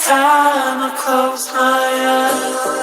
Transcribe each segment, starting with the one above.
time I close my eyes.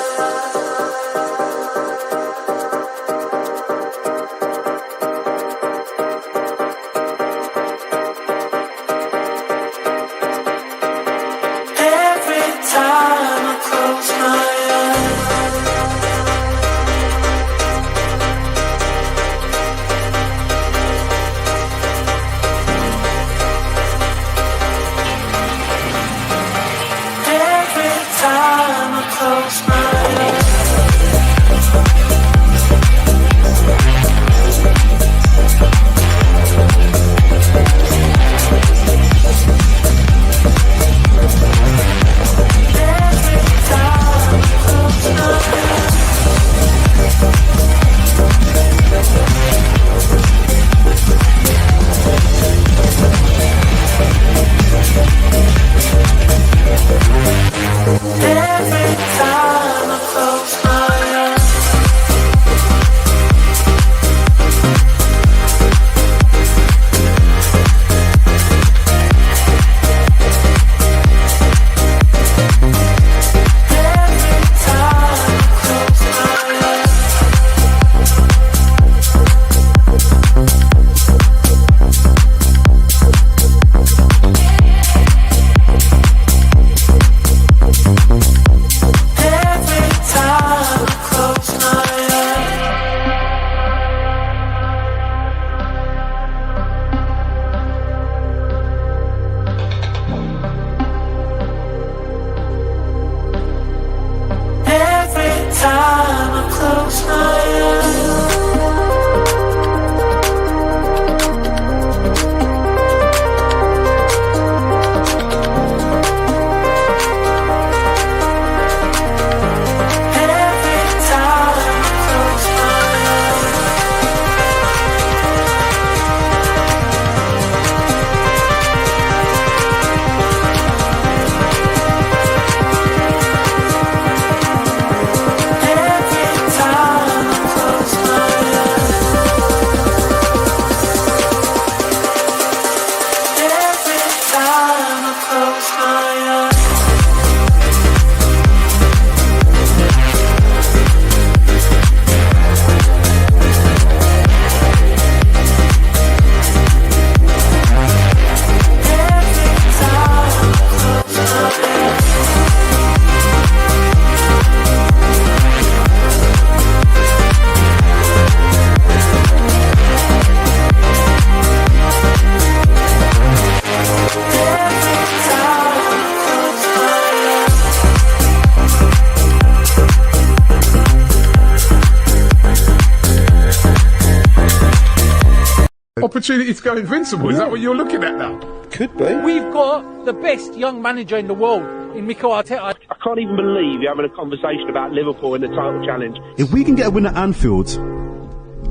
Opportunity to go invincible, is that what you're looking at now? Could be. We've got the best young manager in the world in Mikel Arteta. I can't even believe you're having a conversation about Liverpool in the title challenge. If we can get a win at Anfield,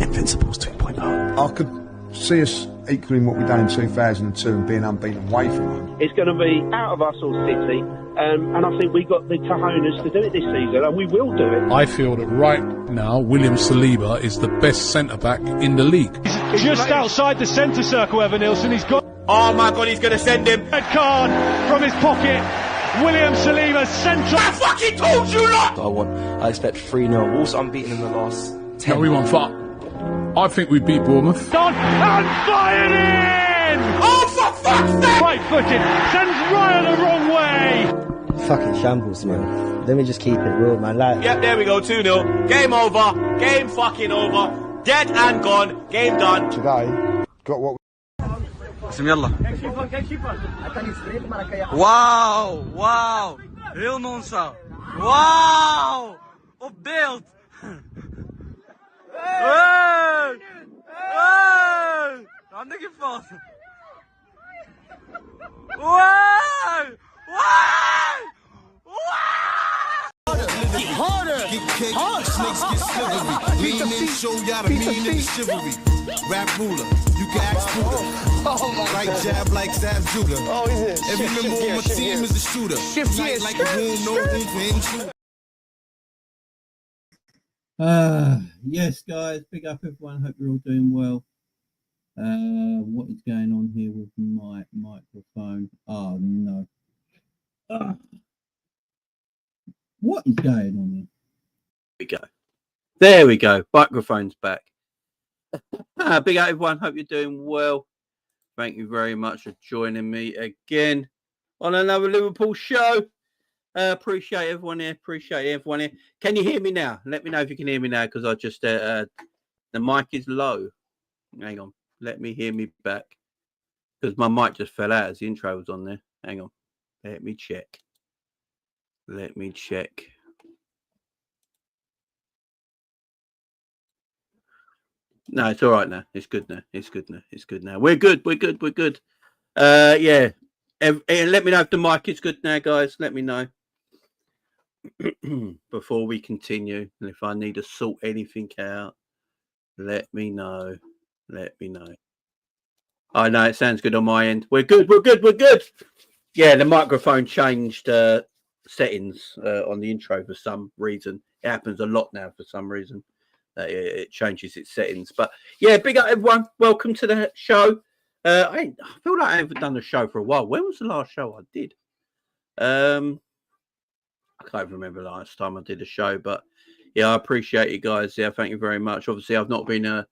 Invincibles 2.0. I could see us equaling what we done in 2002 and being unbeaten away from home. It's going to be out of us all City, and I think we've got the cojones to do it this season, and we will do it. I feel that right now William Saliba is the best centre-back in the league. He's just outside the centre circle, Evan Nilsson. He's got... Oh my God, he's going to send him. Red card from his pocket. William Saliba, central... I fucking told you lot! I expect 3-0. Also unbeaten in the last 10. No, we won far. I think we beat Bournemouth. Done and fired in! Oh, for fuck's sake! Right footed, sends Ryan the wrong way. Fucking shambles, man. Let me just keep it real, man. Yep, there we go, 2-0. Game over. Game fucking over. Dead and gone. Game done. Today, got what بسم يلا. واو واو heel nonsa. Wauw op beeld. Hey! Hey! Handen vast. Wow! Wow! Harder! Get kicked, snakes get slithery. Lean in, show y'all the mean and the chivalry. Rap ruler, you can ask Buddha. Right jab like Zab Judah. Oh, he's it. Every member on my team is a shooter. Tight like a room, no room for intruder. Yes, guys, big up everyone. Hope you're all doing well. What is going on here with my microphone? Oh no. What is going on here? We go. There we go. Microphone's back. Big up, everyone. Hope you're doing well. Thank you very much for joining me again on another Liverpool show. Appreciate everyone here. Can you hear me now? Let me know if you can hear me now, because I just the mic is low. Hang on. Let me hear me back, because my mic just fell out as the intro was on there. Hang on. Let me check. No, it's all right now. It's good now. We're good. Yeah. Let me know if the mic is good now, guys. Let me know before we continue. And if I need to sort anything out, let me know. I know it sounds good on my end. We're good. Yeah, the microphone changed settings on the intro for some reason. It happens a lot now for some reason. It changes its settings. But yeah, big up everyone. Welcome to the show. I feel like I haven't done a show for a while. When was the last show I did? I can't remember the last time I did a show, but yeah, I appreciate you guys. Yeah, thank you very much. Obviously, I've not been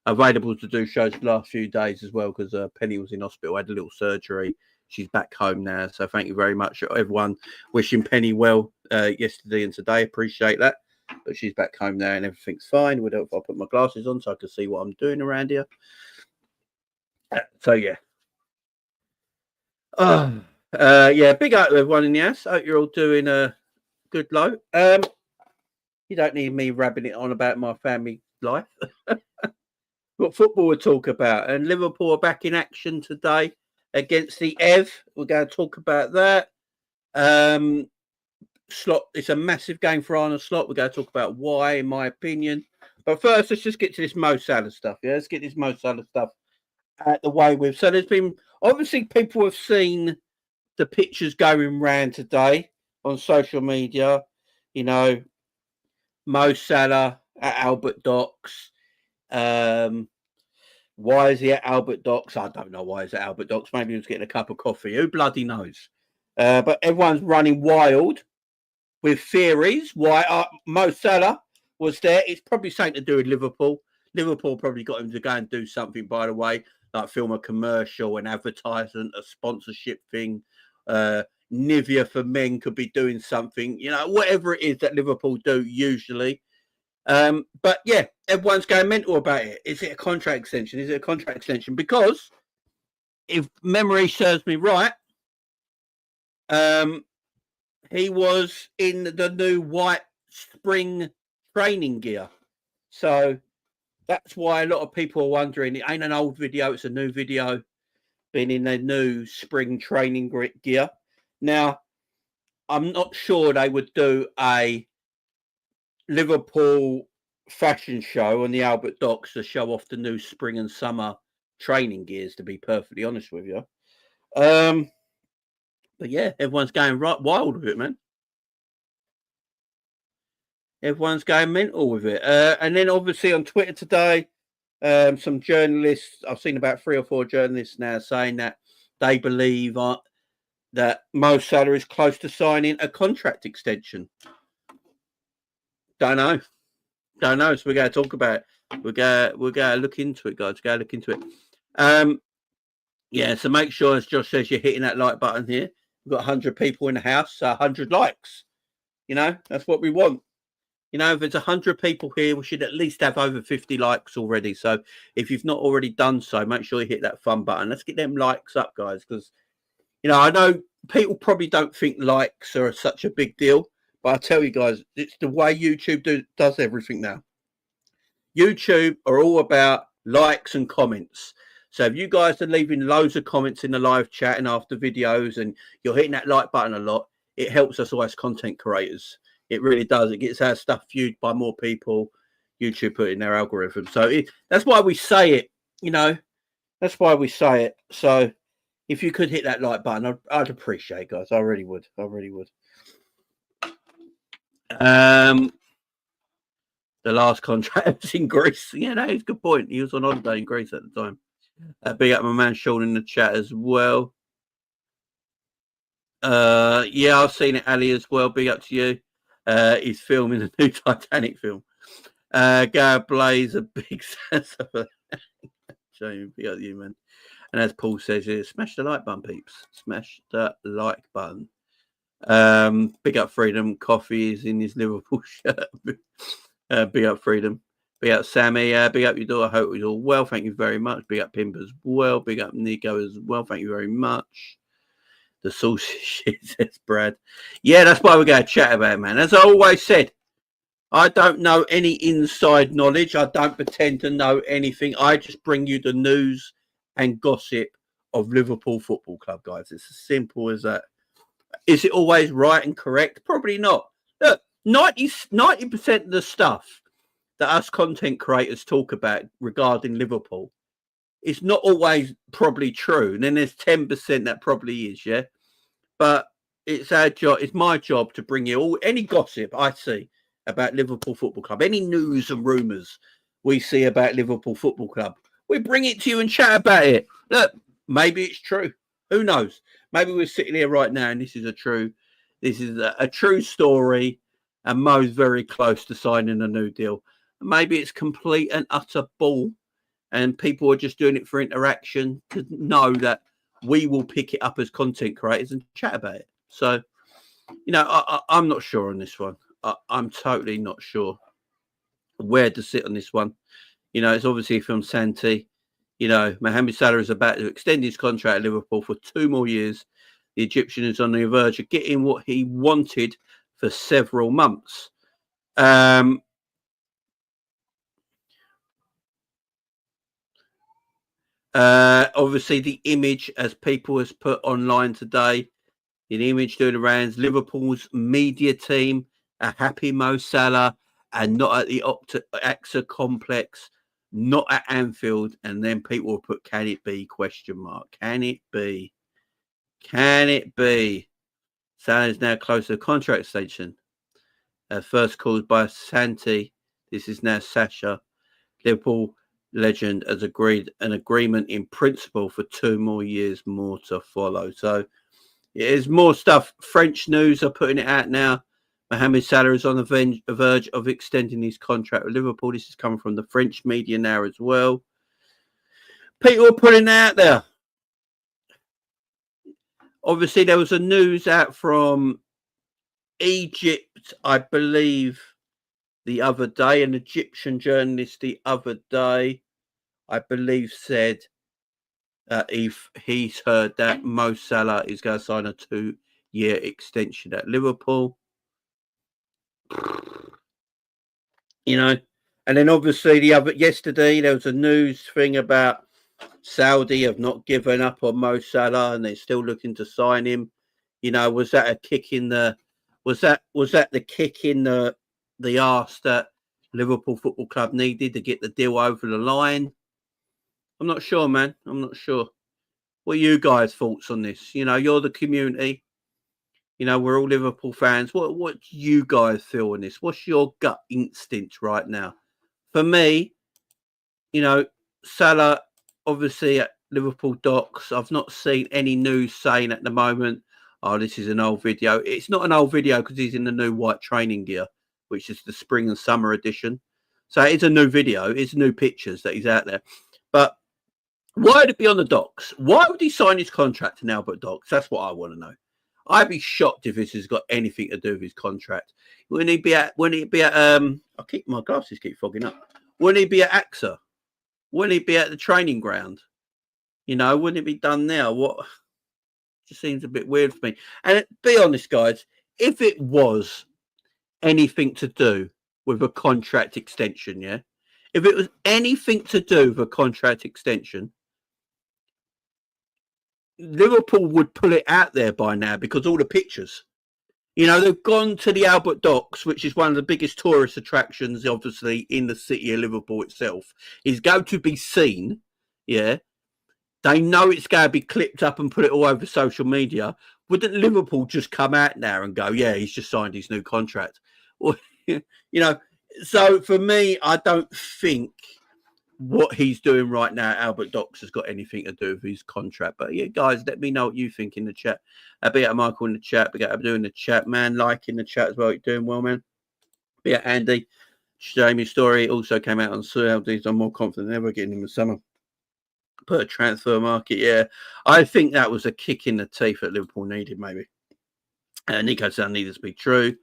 available to do shows the last few days as well, because Penny was in hospital, had a little surgery. She's back home now, so thank you very much, everyone. Wishing Penny well yesterday and today. Appreciate that. But she's back home now and everything's fine. I'll put my glasses on so I can see what I'm doing around here. So yeah. Yeah, big up to everyone in the house. Hope you're all doing a good low. You don't need me rabbing it on about my family life. Got football to talk about, and Liverpool are back in action today against the Ev. We're going to talk about that. Slot, it's a massive game for Arne Slot. We're going to talk about why, in my opinion. But first, let's just get to this Mo Salah stuff. Yeah, let's get this Mo Salah stuff out the way with. So there's been, obviously, people have seen the pictures going round today on social media. You know, Mo Salah at Albert Docks. Why is he at Albert Docks? I don't know why he's at Albert Docks. Maybe he was getting a cup of coffee. Who bloody knows? But everyone's running wild with theories why Mo Salah was there. It's probably something to do with Liverpool. Liverpool probably got him to go and do something, by the way, like film a commercial, an advertisement, a sponsorship thing. Nivea for men could be doing something, you know, whatever it is that Liverpool do usually. But yeah, everyone's going mental about it. Is it a contract extension? Because if memory serves me right, he was in the new white spring training gear. So that's why a lot of people are wondering, it ain't an old video, it's a new video, being in their new spring training gear. Now, I'm not sure they would do a Liverpool fashion show on the Albert Docks to show off the new spring and summer training gears, to be perfectly honest with you. But yeah, everyone's going right wild with it, man. Everyone's going mental with it. And then obviously on Twitter today, some journalists, I've seen about 3 or 4 journalists now saying that they believe that Mo Salah is close to signing a contract extension. Don't know. So we're going to talk about it. We're going to look into it, guys. Go look into it. Yeah, so make sure, as Josh says, you're hitting that like button here. We've got 100 people in the house, so 100 likes. You know, that's what we want. You know, if it's 100 people here, we should at least have over 50 likes already. So if you've not already done so, make sure you hit that fun button. Let's get them likes up, guys, because, you know, I know people probably don't think likes are such a big deal, but I tell you guys, it's the way YouTube does everything now. YouTube are all about likes and comments. So if you guys are leaving loads of comments in the live chat and after videos, and you're hitting that like button a lot, it helps us all as content creators. It really does. It gets our stuff viewed by more people. YouTube put in their algorithm. So that's why we say it, you know. That's why we say it. So if you could hit that like button, I'd appreciate it, guys. I really would. The last contract was in Greece. Yeah, that is a good point. He was on holiday in Greece at the time. Big up my man Sean in the chat as well. Yeah, I've seen it, Ali, as well. Big up to you. He's filming a new Titanic film. Gareth Blaze, a big sense of a shame. Big up you, man. And as Paul says, smash the like button, peeps. Smash the like button. Big up Freedom. Coffee is in his Liverpool shirt. Big up Freedom. Big up Sammy. Big up your daughter. I hope it's all well. Thank you very much. Big up Pimp as well. Big up Nico as well. Thank you very much. The saucy shit, says Brad. Yeah, that's why we're going to chat about it, man. As I always said, I don't know any inside knowledge. I don't pretend to know anything. I just bring you the news and gossip of Liverpool Football Club, guys. It's as simple as that. Is it always right and correct? Probably not. Look, 90% of the stuff that us content creators talk about regarding Liverpool is not always probably true. And then there's 10% that probably is, yeah? But it's our job, it's my job to bring you all any gossip I see about Liverpool Football Club, any news and rumours we see about Liverpool Football Club. We bring it to you and chat about it. Look, maybe it's true. Who knows? Maybe we're sitting here right now and this is a true story and Mo's very close to signing a new deal. Maybe it's complete and utter bull and people are just doing it for interaction to know that we will pick it up as content creators and chat about it. So, you know, I'm not sure on this one. I'm totally not sure where to sit on this one. You know, it's obviously from Santi. You know, Mohamed Salah is about to extend his contract at Liverpool for 2 more years. The Egyptian is on the verge of getting what he wanted for several months. Obviously, the image, as people has put online today, the image doing the rounds, Liverpool's media team are happy Mo Salah and not at the AXA complex, not at Anfield. And then people will put, can it be? ? Can it be? Can it be? Salah is now close to the contract extension. First called by Santi. This is now Sasha. Liverpool legend has agreed an agreement in principle for 2 more years more to follow. So there's more stuff. French news are putting it out now. Mohamed Salah is on the verge of extending his contract with Liverpool. This is coming from the French media now as well. People are putting it out there. Obviously, there was a news out from Egypt, I believe, the other day. An Egyptian journalist the other day, I believe, said he's heard that Mo Salah is going to sign a 2-year extension at Liverpool. You know, and then obviously yesterday there was a news thing about Saudi have not given up on Mo Salah and they're still looking to sign him. You know, was that a kick in the the kick in the arse that Liverpool Football Club needed to get the deal over the line? I'm not sure, man. I'm not sure. What are you guys' thoughts on this? You know, you're the community. You know, we're all Liverpool fans. What do you guys feel on this? What's your gut instinct right now? For me, you know, Salah, obviously at Liverpool docks. I've not seen any news saying at the moment, oh, this is an old video. It's not an old video because he's in the new white training gear, which is the spring and summer edition. So it's a new video. It's new pictures that he's out there. But why would it be on the docks? Why would he sign his contract in Albert Docks? That's what I want to know. I'd be shocked if this has got anything to do with his contract. Wouldn't he be at my glasses keep fogging up. Wouldn't he be at AXA? Wouldn't he be at the training ground? You know, wouldn't it be done now? What just seems a bit weird for me. And be honest, guys, if it was anything to do with a contract extension, yeah? If it was anything to do with a contract extension, Liverpool would pull it out there by now because all the pictures. You know, they've gone to the Albert Docks, which is one of the biggest tourist attractions, obviously, in the city of Liverpool itself. Is going to be seen, yeah. They know it's going to be clipped up and put it all over social media. Wouldn't Liverpool just come out now and go, yeah, he's just signed his new contract? Well, you know, so for me, I don't think what he's doing right now, Albert Docks, has got anything to do with his contract. But yeah, guys, let me know what you think in the chat. Be at Michael in the chat. Be at doing the chat, man. Like in the chat as well. You're doing well, man. Be at Andy. Jamie's story also came out on Saudis. I'm more confident than ever getting him in the summer. Put a transfer market, yeah. I think that was a kick in the teeth that Liverpool needed, maybe. Nico said needed to be true.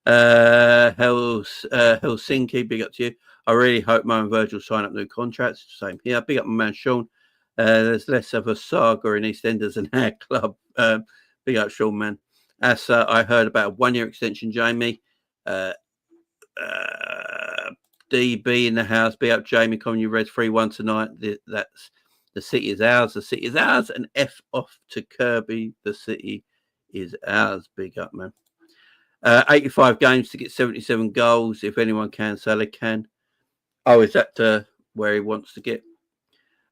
Helsinki, big up to you. I really hope Mo and Virgil sign up new contracts. Same here. Big up my man Sean. There's less of a saga in EastEnders than our club. Big up Sean, man. As I heard about a 1-year extension, Jamie. DB in the house. Big up Jamie. Coming you read 3-1 tonight. That's the city is ours. The city is ours. And F off to Kirby. The city is ours. Big up, man. 85 games to get 77 goals. If anyone can, Salah can. Oh, is that where he wants to get?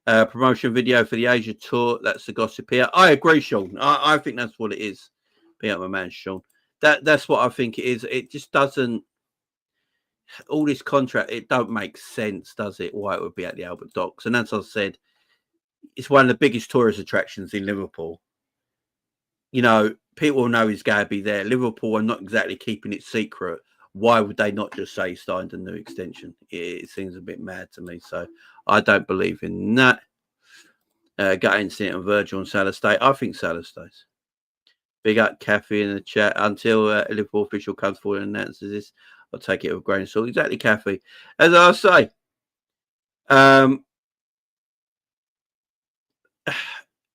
Promotion video for the Asia tour. That's the gossip here. I agree, Sean. I think that's what it is. Be up my man, Sean. That's what I think it is. It just doesn't. All this contract, it don't make sense, does it? Why it would be at the Albert Docks? And as I said, it's one of the biggest tourist attractions in Liverpool. You know, people know he's going to be there. Liverpool are not exactly keeping it secret. Why would they not just say signed a new extension? It seems a bit mad to me. So I don't believe in that. Gut instinct and Virgil and Salah stay. I think Salah stays. Big up Kathy in the chat. Until a Liverpool official comes forward and announces this, I'll take it with a grain of salt. Exactly, Kathy. As I say,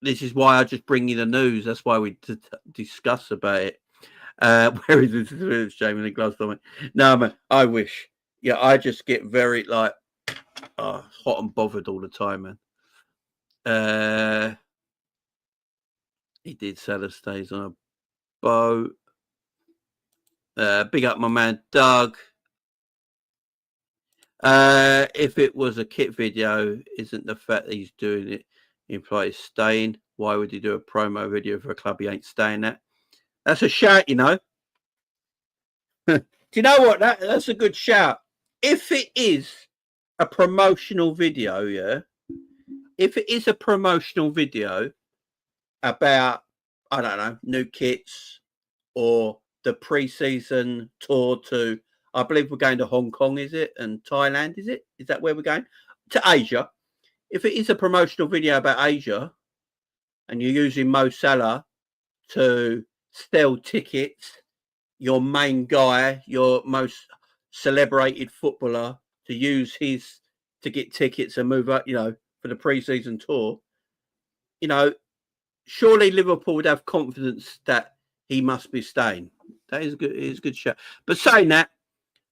this is why I just bring you the news. That's why we discuss about it. Where is this, Jamie? The gloves on me. No, man, I wish. Yeah, I just get very hot and bothered all the time, man. He did Salah stays on a boat. Big up my man Doug. If it was a kit video, isn't the fact that he's doing it implies staying? Why would he do a promo video for a club he ain't staying at? That's a shout, you know. Do you know what? That's a good shout. If it is a promotional video, yeah. If it is a promotional video about, I don't know, new kits or the pre-season tour to, I believe we're going to Hong Kong, is it? And Thailand, is it? Is that where we're going? To Asia. If it is a promotional video about Asia and you're using Mo Salah to sell tickets, your main guy, your most celebrated footballer, to use his to get tickets and move up, you know, for the pre-season tour, you know, surely Liverpool would have confidence that he must be staying. That is good. It is a good show. But saying that,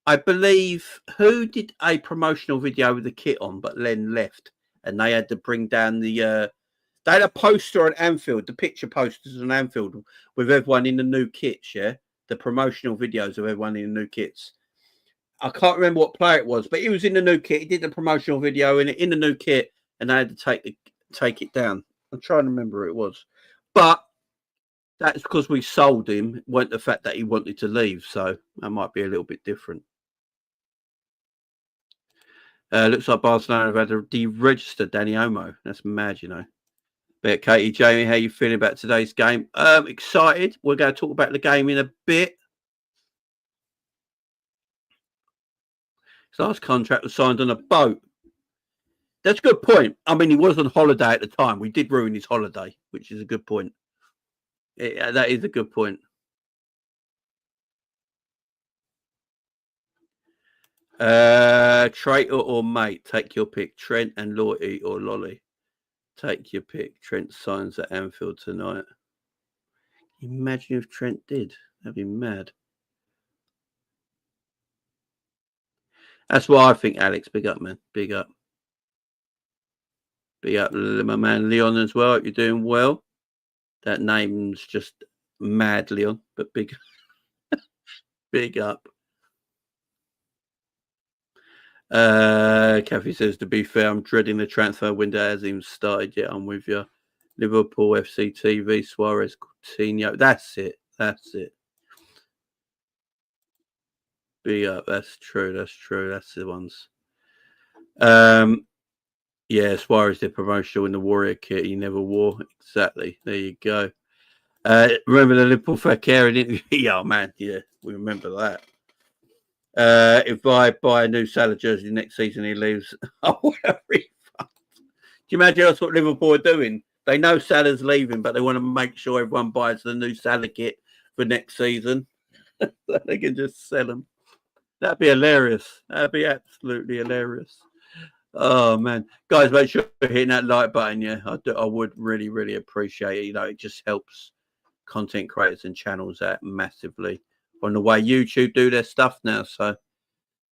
I believe who did a promotional video with the kit on, but Len left, and they had to bring down the. They had a poster on Anfield, the picture posters on Anfield with everyone in the new kits. Yeah, the promotional videos of everyone in the new kits. I can't remember what player it was, but he was in the new kit. He did the promotional video in the new kit, and they had to take it down. I'm trying to remember who it was, but that's because we sold him. It wasn't the fact that he wanted to leave, so that might be a little bit different. Looks like Barcelona have had to deregister Danny Olmo. That's mad, you know. But Katie, Jamie, how you feeling about today's game? Excited. We're going to talk about the game in a bit. His last contract was signed on a boat. That's a good point. I mean, he was on holiday at the time. We did ruin his holiday, which is a good point. That is a good point. Traitor or mate, take your pick. Trent and Loyalty or Lolly. Take your pick. Trent signs at Anfield tonight. Imagine if Trent did. That'd be mad. That's what I think, Alex. Big up, man. Big up. Big up, my man Leon as well. Hope you're doing well. That name's just mad, Leon. But big, big up. Kathy says, to be fair, I'm dreading the transfer window hasn't even started yet. I'm with you. Liverpool, FC TV, Suarez, Coutinho. That's it. That's it. Big up. That's true. That's true. That's the ones. Yeah, Suarez did promotional in the Warrior kit he never wore. Exactly. There you go. Remember the Liverpool Fakir interview? Yeah, man. Yeah, we remember that. If I buy a new Salah jersey next season, he leaves. I want a refund. Do you imagine that's what Liverpool are doing? They know Salah's leaving, but they want to make sure everyone buys the new Salah kit for next season. So they can just sell them. That'd be hilarious. That'd be absolutely hilarious. Oh man, guys, make sure you're hitting that like button. Yeah, I would really, really appreciate it. You know, it just helps content creators and channels out massively on the way YouTube do their stuff now. So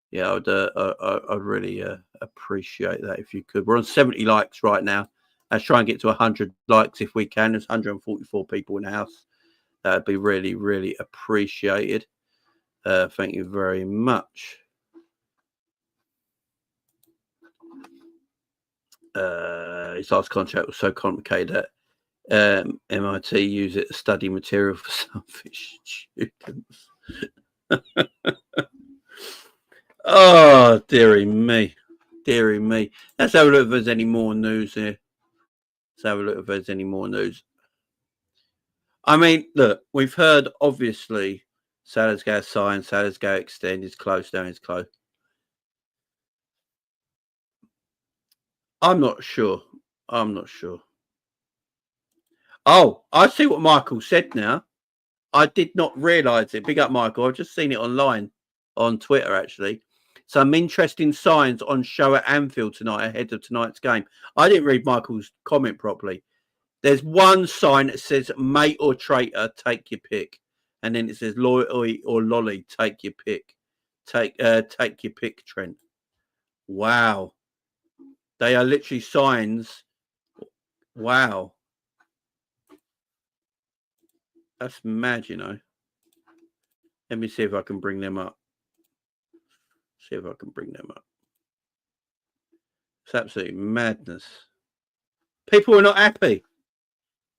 yeah, I'd really appreciate that if you could. We're on 70 likes right now. Let's try and get to 100 likes if we can. There's 144 people in the house. That'd be really, really appreciated. Thank you very much. His last contract was so complicated that MIT use it as study material for selfish students. Oh, dearie me. Dearie me. Let's have a look if there's any more news here. Let's have a look if there's any more news. I mean, look, we've heard, obviously, Salah's going to sign, Salah's going to extend, it's close, down, it's close. I'm not sure. I'm not sure. Oh, I see what Michael said now. I did not realise it. Big up, Michael. I've just seen it online on Twitter, actually. Some interesting signs on show at Anfield tonight ahead of tonight's game. I didn't read Michael's comment properly. There's one sign that says mate or traitor, take your pick. And then it says loyalty or lolly, take your pick. Take your pick, Trent. Wow. They are literally signs. Wow. That's mad, you know. Let me see if I can bring them up. See if I can bring them up. It's absolutely madness. People are not happy.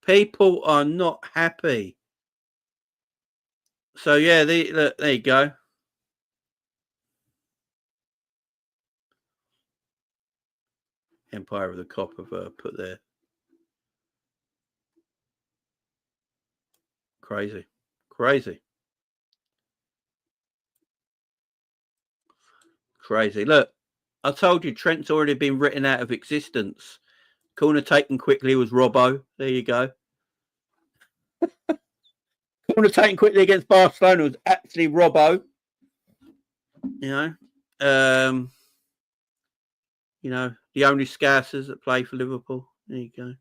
People are not happy. So, yeah, there you go. Empire of the Cop have put there. Crazy. Crazy. Crazy. Look, I told you Trent's already been written out of existence. Corner taken quickly was Robbo. There you go. Corner taken quickly against Barcelona was actually Robbo. You know, the only Scousers that play for Liverpool. There you go.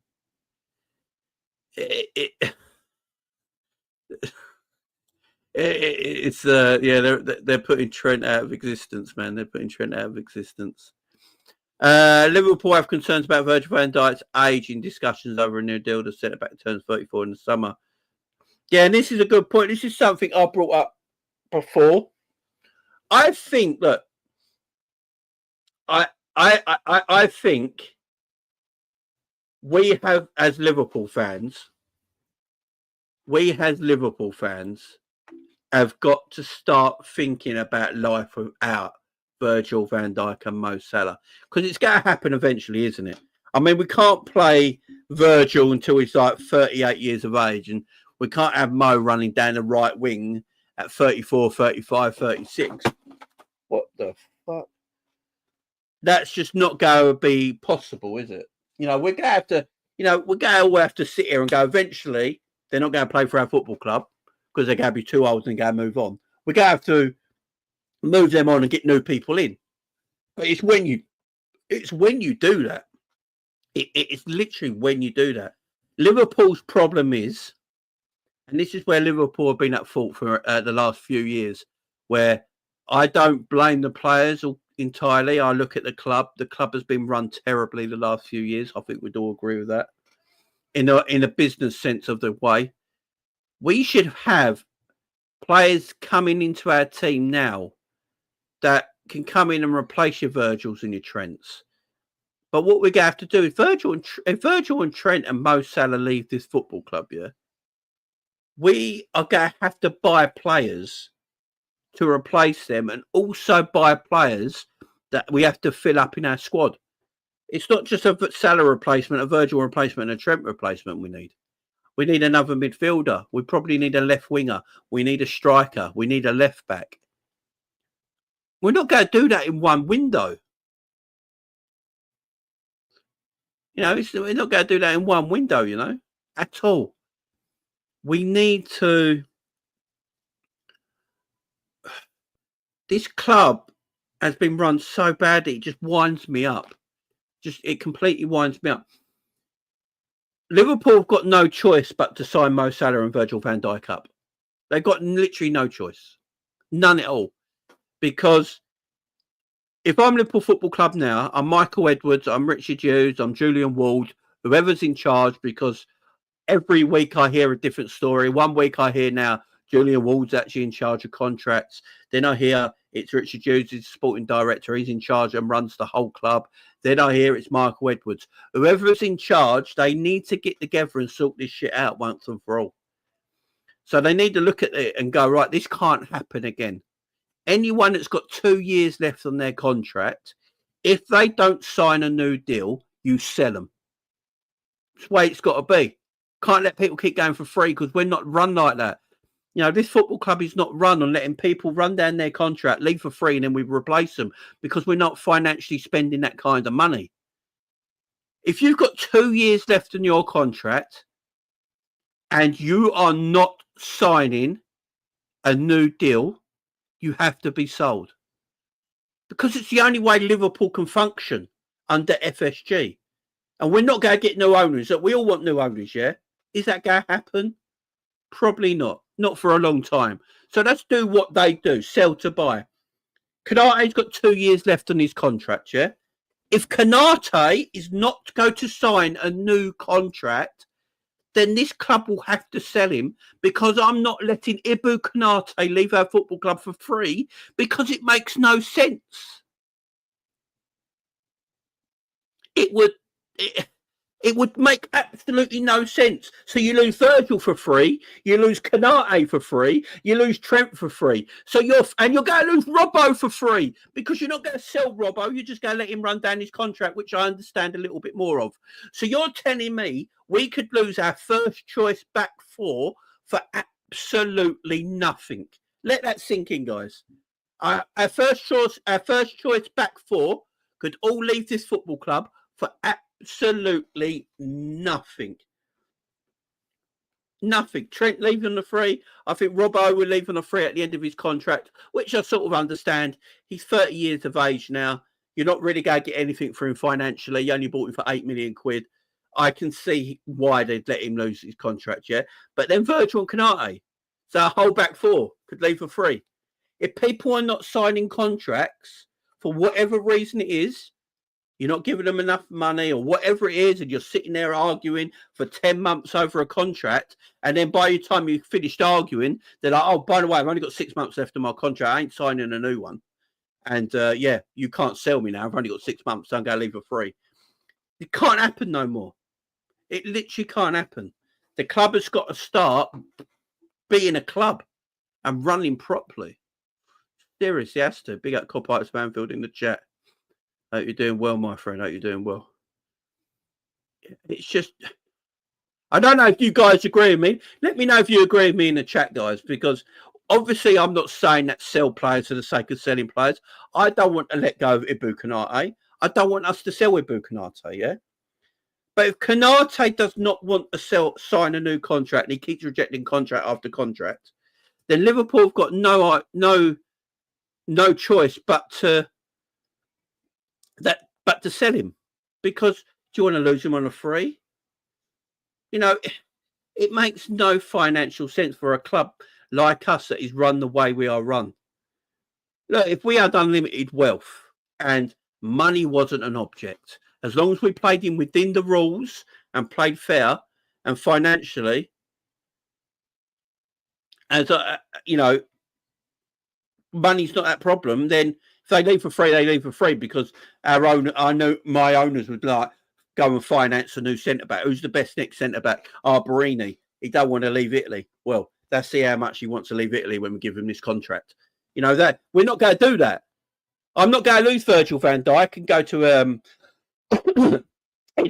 It's they're putting Trent out of existence, man. They're putting Trent out of existence. Liverpool have concerns about Virgil van Dijk's age in discussions over a new deal. The centre back turns 34 in the summer. Yeah, and this is a good point. This is something I brought up before. I think, look, I think we have, as Liverpool fans, have got to start thinking about life without Virgil van Dijk and Mo Salah, because it's going to happen eventually, isn't it? I mean, we can't play Virgil until he's like 38 years of age, and we can't have Mo running down the right wing at 34, 35, 36. What the fuck? That's just not going to be possible, is it? You know, we're going to have to, we're going to all have to sit here and go, eventually, they're not going to play for our football club because they're going to be too old and going to move on. We're going to have to move them on and get new people in. But it's when you do that. It's literally when you do that. Liverpool's problem is, and this is where Liverpool have been at fault for the last few years, where I don't blame the players entirely. I look at the club. The club has been run terribly the last few years. I think we'd all agree with that. In a business sense of the way, we should have players coming into our team now that can come in and replace your Virgils and your Trents. But what we're going to have to do is if Virgil and Trent and Mo Salah leave this football club, yeah, we are going to have to buy players to replace them, and also buy players that we have to fill up in our squad. It's not just a Salah replacement, a Virgil replacement, and a Trent replacement we need. We need another midfielder. We probably need a left winger. We need a striker. We need a left back. We're not going to do that in one window. You know, we're not going to do that in one window, you know, at all. We need to... This club has been run so badly, it just winds me up. It completely winds me up. Liverpool have got no choice but to sign Mo Salah and Virgil van Dijk up. They've got literally no choice. None at all. Because if I'm Liverpool Football Club now, I'm Michael Edwards, I'm Richard Hughes, I'm Julian Ward, whoever's in charge, because every week I hear a different story. One week I hear now Julian Ward's actually in charge of contracts. Then I hear it's Richard Hughes, he's sporting director. He's in charge and runs the whole club. Then I hear it's Michael Edwards. Whoever's in charge, they need to get together and sort this shit out once and for all. So they need to look at it and go, right, this can't happen again. Anyone that's got 2 years left on their contract, if they don't sign a new deal, you sell them. That's the way it's got to be. Can't let people keep going for free because we're not run like that. You know, this football club is not run on letting people run down their contract, leave for free, and then we replace them because we're not financially spending that kind of money. If you've got 2 years left in your contract and you are not signing a new deal, you have to be sold. Because it's the only way Liverpool can function under FSG. And we're not going to get new owners. We all want new owners, yeah? Is that going to happen? Probably not. Not for a long time. So let's do what they do. Sell to buy. Kanate's got 2 years left on his contract, yeah? If Konate is not going to sign a new contract, then this club will have to sell him because I'm not letting Ibu Konate leave our football club for free because it makes no sense. It would make absolutely no sense. So you lose Virgil for free, you lose Konate for free, you lose Trent for free. So you're going to lose Robbo for free because you're not going to sell Robbo. You're just going to let him run down his contract, which I understand a little bit more of. So you're telling me we could lose our first choice back four for absolutely nothing. Let that sink in, guys. Our first choice back four could all leave this football club for absolutely nothing. Nothing. Trent leaving the free. I think Robbo will leave on the free at the end of his contract, which I sort of understand. He's 30 years of age now. You're not really going to get anything for him financially. You only bought him for 8 million quid. I can see why they'd let him lose his contract, yeah? But then Virgil and Konate. So a whole back four could leave for free. If people are not signing contracts for whatever reason it is, you're not giving them enough money or whatever it is, and you're sitting there arguing for 10 months over a contract, and then by the time you've finished arguing, they're like, oh, by the way, I've only got 6 months left of my contract. I ain't signing a new one. And, yeah, you can't sell me now. I've only got 6 months, so I'm going to leave for free. It can't happen no more. It literally can't happen. The club has got to start being a club and running properly. Seriously, has to. Big up Coppites Manfield in the chat. Hope you're doing well, my friend. Hope you're doing well. It's just, I don't know if you guys agree with me. Let me know if you agree with me in the chat, guys, because obviously I'm not saying that sell players for the sake of selling players. I don't want to let go of Ibu Konate. I don't want us to sell Ibu Konate, yeah? But if Konate does not want to sign a new contract and he keeps rejecting contract after contract, then Liverpool have got no choice but to sell him. Because do you want to lose him on a free? You know, it makes no financial sense for a club like us that is run the way we are run. Look, if we had unlimited wealth and money wasn't an object, as long as we played in within the rules and played fair and financially, as you know, money's not that problem, then if they leave for free, they leave for free because I know my owners would like go and finance a new centre-back. Who's the best next centre-back? Barini. He don't want to leave Italy. Well, let's see how much he wants to leave Italy when we give him this contract. You know, that we're not going to do that. I'm not going to lose Virgil van Dijk and go to Inter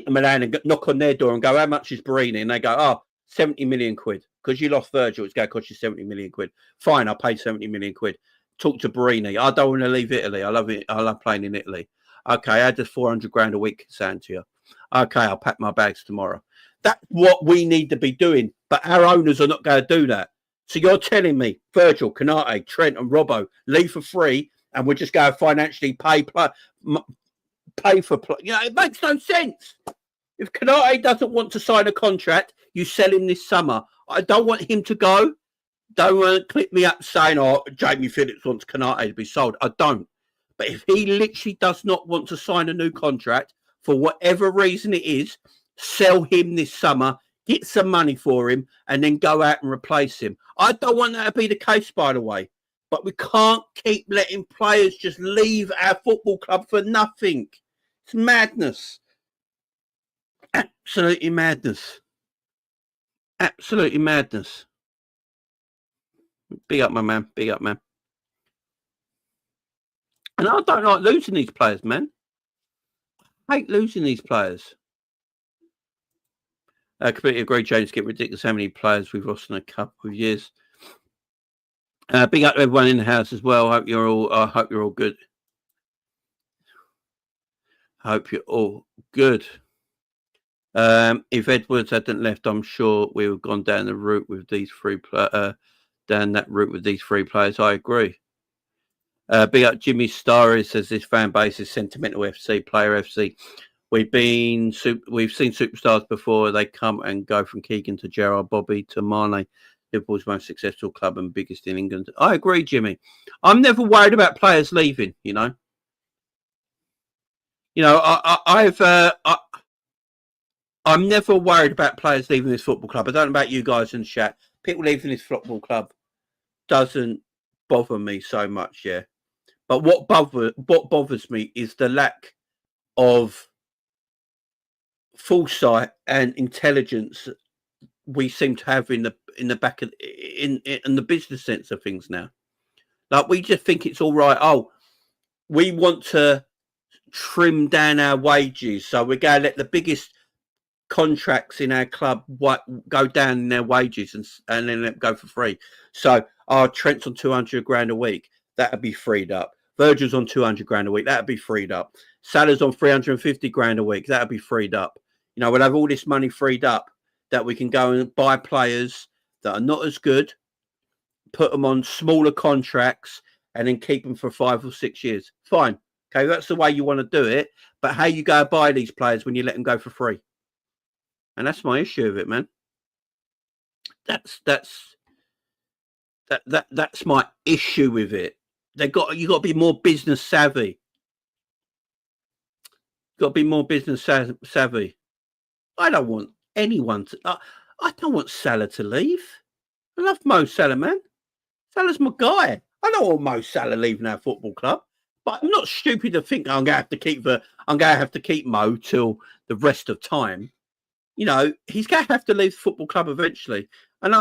Milan and knock on their door and go, how much is Barini? And they go, oh, 70 million quid. Because you lost Virgil, it's going to cost you 70 million quid. Fine, I'll pay 70 million quid. Talk to Barini. I don't want to leave Italy. I love it. I love playing in Italy. Okay, I just 400 grand a week sound to you. Okay, I'll pack my bags tomorrow. That's what we need to be doing. But our owners are not going to do that. So you're telling me Virgil, Canate, Trent and Robbo leave for free and we're just going to financially pay for... it makes no sense. If Canate doesn't want to sign a contract, you sell him this summer. I don't want him to go. Don't want to clip me up saying, oh, Jamie Phillips wants Canate to be sold. I don't. But if he literally does not want to sign a new contract, for whatever reason it is, sell him this summer, get some money for him, and then go out and replace him. I don't want that to be the case, by the way. But we can't keep letting players just leave our football club for nothing. It's madness. Absolutely madness. Absolutely madness. Big up, my man. Big up, man. And I don't like losing these players, man. I hate losing these players. I completely agree, James. Get ridiculous how many players we've lost in a couple of years. Big up to everyone in the house as well. I hope you're all good. Hope you're all good. If Edwards hadn't left, I'm sure we would have gone down the route with these three players. I agree. Big up Jimmy Starry says this fan base is sentimental FC, player FC. We've seen superstars before. They come and go from Keegan to Gerrard, Bobby to Mane. Liverpool's most successful club and biggest in England. I agree, Jimmy. I'm never worried about players leaving. I'm never worried about players leaving this football club. I don't know about you guys in the chat. People leaving this football club doesn't bother me so much, yeah. But what bothers me is the lack of foresight and intelligence we seem to have in the back of in the business sense of things now. Like we just think it's all right. Oh, we want to trim down our wages, so we're going to let the biggest contracts in our club go down in their wages and then let them go for free. So Trent's on 200 grand a week, that'd be freed up. Virgil's on 200 grand a week, that'd be freed up. Salah's on 350 grand a week, that'd be freed up. We'll have all this money freed up that we can go and buy players that are not as good, put them on smaller contracts, and then keep them for 5 or 6 years. Fine. Okay, that's the way you want to do it. But how you go buy these players when you let them go for free? And that's my issue with it, man. That's my issue with it. You got to be more business savvy. Got to be more business savvy. I don't want anyone to. I don't want Salah to leave. I love Mo Salah, man. Salah's my guy. I don't want Mo Salah leaving our football club. But I'm not stupid to think I'm going to have to keep Mo till the rest of time. He's going to have to leave the football club eventually. And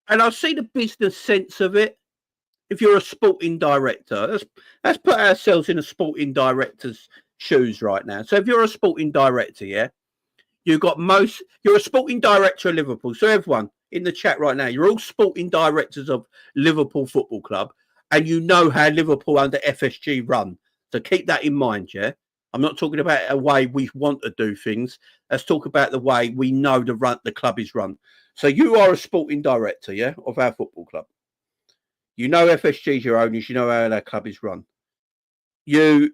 I see the business sense of it. If you're a sporting director, let's put ourselves in a sporting director's shoes right now. So if you're a sporting director, yeah, you're a sporting director of Liverpool. So everyone in the chat right now, you're all sporting directors of Liverpool Football Club, and you know how Liverpool under FSG run. So keep that in mind, yeah. I'm not talking about a way we want to do things. Let's talk about the way we know the club is run. So you are a sporting director, yeah, of our football club. You know FSG's your owners. You know how our club is run. You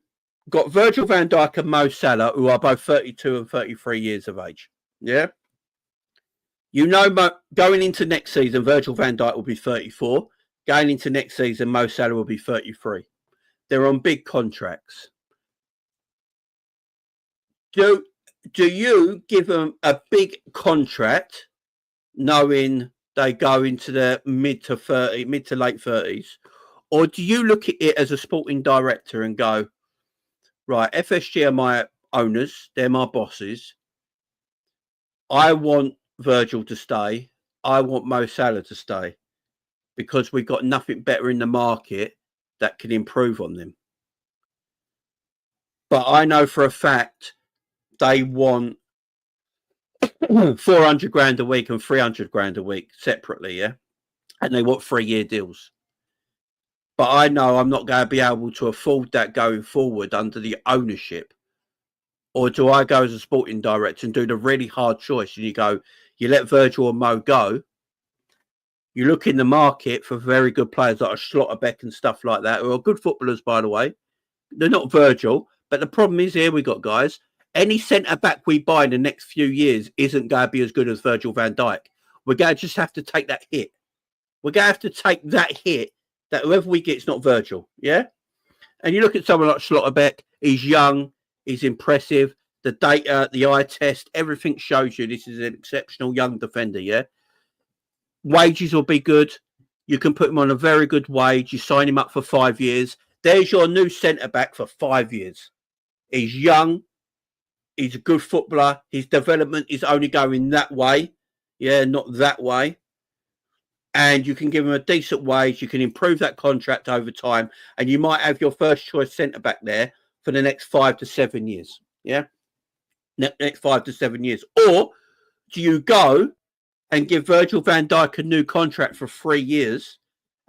got Virgil van Dijk and Mo Salah, who are both 32 and 33 years of age. Yeah. Going into next season, Virgil van Dijk will be 34. Going into next season, Mo Salah will be 33. They're on big contracts. Do you give them a big contract, knowing they go into the mid to late 30s, or do you look at it as a sporting director and go, right, FSG are my owners, they're my bosses. I want Virgil to stay. I want Mo Salah to stay because we've got nothing better in the market that can improve on them. But I know for a fact they want 400 grand a week and 300 grand a week separately, yeah? And they want 3-year deals. But I know I'm not going to be able to afford that going forward under the ownership. Or do I go as a sporting director and do the really hard choice and you let Virgil and Mo go, you look in the market for very good players like a Schlotterbeck and stuff like that, who are good footballers, by the way. They're not Virgil, but the problem is here we got, guys, any centre-back we buy in the next few years isn't going to be as good as Virgil van Dijk. We're going to just have to take that hit. We're going to have to take that hit that whoever we get is not Virgil, yeah? And you look at someone like Schlotterbeck, he's young, he's impressive, the data, the eye test, everything shows you this is an exceptional young defender, yeah? Wages will be good. You can put him on a very good wage. You sign him up for 5 years. There's your new centre-back for 5 years. He's young. He's a good footballer. His development is only going that way. Yeah, not that way. And you can give him a decent wage. You can improve that contract over time. And you might have your first choice centre-back there for the next 5 to 7 years. Yeah? Next 5 to 7 years. Or do you go and give Virgil van Dijk a new contract for 3 years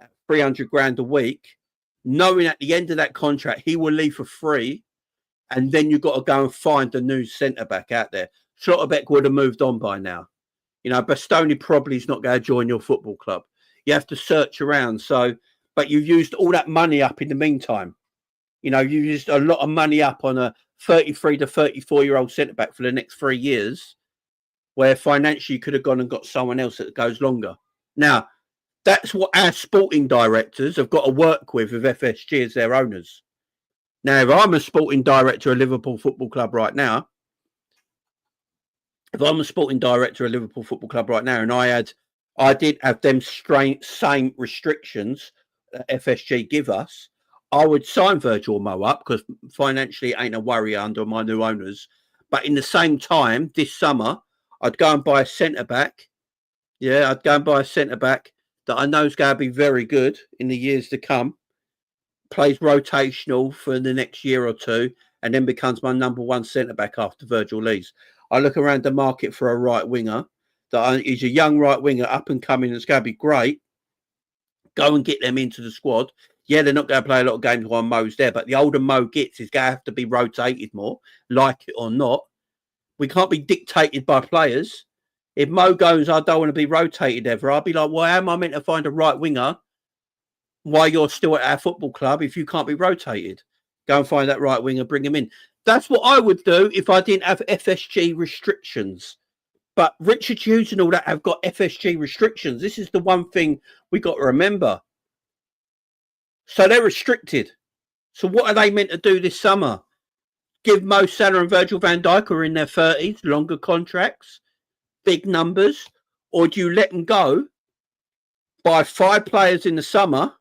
at 300 grand a week, knowing at the end of that contract he will leave for free, and then you've got to go and find a new centre-back out there. Schlotterbeck would have moved on by now. You know, Bastoni probably is not going to join your football club. You have to search around. So, but you've used all that money up in the meantime. You know, you've used a lot of money up on a 33 to 34-year-old centre-back for the next 3 years, where financially you could have gone and got someone else that goes longer. Now, that's what our sporting directors have got to work with FSG as their owners. Now, if I'm a sporting director of Liverpool Football Club right now, and I didn't have them same restrictions that FSG give us, I would sign Virgil Mo up because financially it ain't a worry under my new owners. But in the same time, this summer, I'd go and buy a centre-back. Yeah, I'd go and buy a centre-back that I know is going to be very good in the years to come. Plays rotational for the next year or two, and then becomes my number one centre-back after Virgil leaves. I look around the market for a right winger. He's a young right winger, up and coming. It's going to be great. Go and get them into the squad. Yeah, they're not going to play a lot of games while Mo's there, but the older Mo gets, he's going to have to be rotated more, like it or not. We can't be dictated by players. If Mo goes, I don't want to be rotated ever, I'll be like, well, how am I meant to find a right winger while you're still at our football club if you can't be rotated? Go and find that right winger, bring him in. That's what I would do if I didn't have FSG restrictions. But Richard Hughes and all that have got FSG restrictions. This is the one thing we got to remember. So they're restricted. So what are they meant to do this summer? Give Mo Salah and Virgil van Dijk, who are in their 30s, longer contracts, big numbers? Or do you let them go, buy 5 players in the summer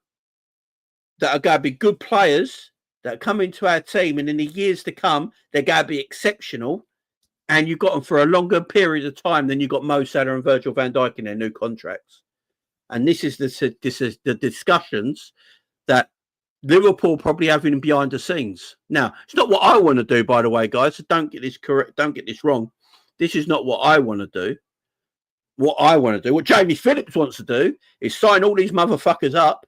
that are going to be good players, that come into our team, and in the years to come, they're going to be exceptional, and you've got them for a longer period of time than you got Mo Salah and Virgil van Dijk in their new contracts? And this is the discussions that Liverpool probably having behind the scenes. Now, it's not what I want to do, by the way, guys. So don't get this correct. Don't get this wrong. This is not what I want to do. What Jamie Phillips wants to do is sign all these motherfuckers up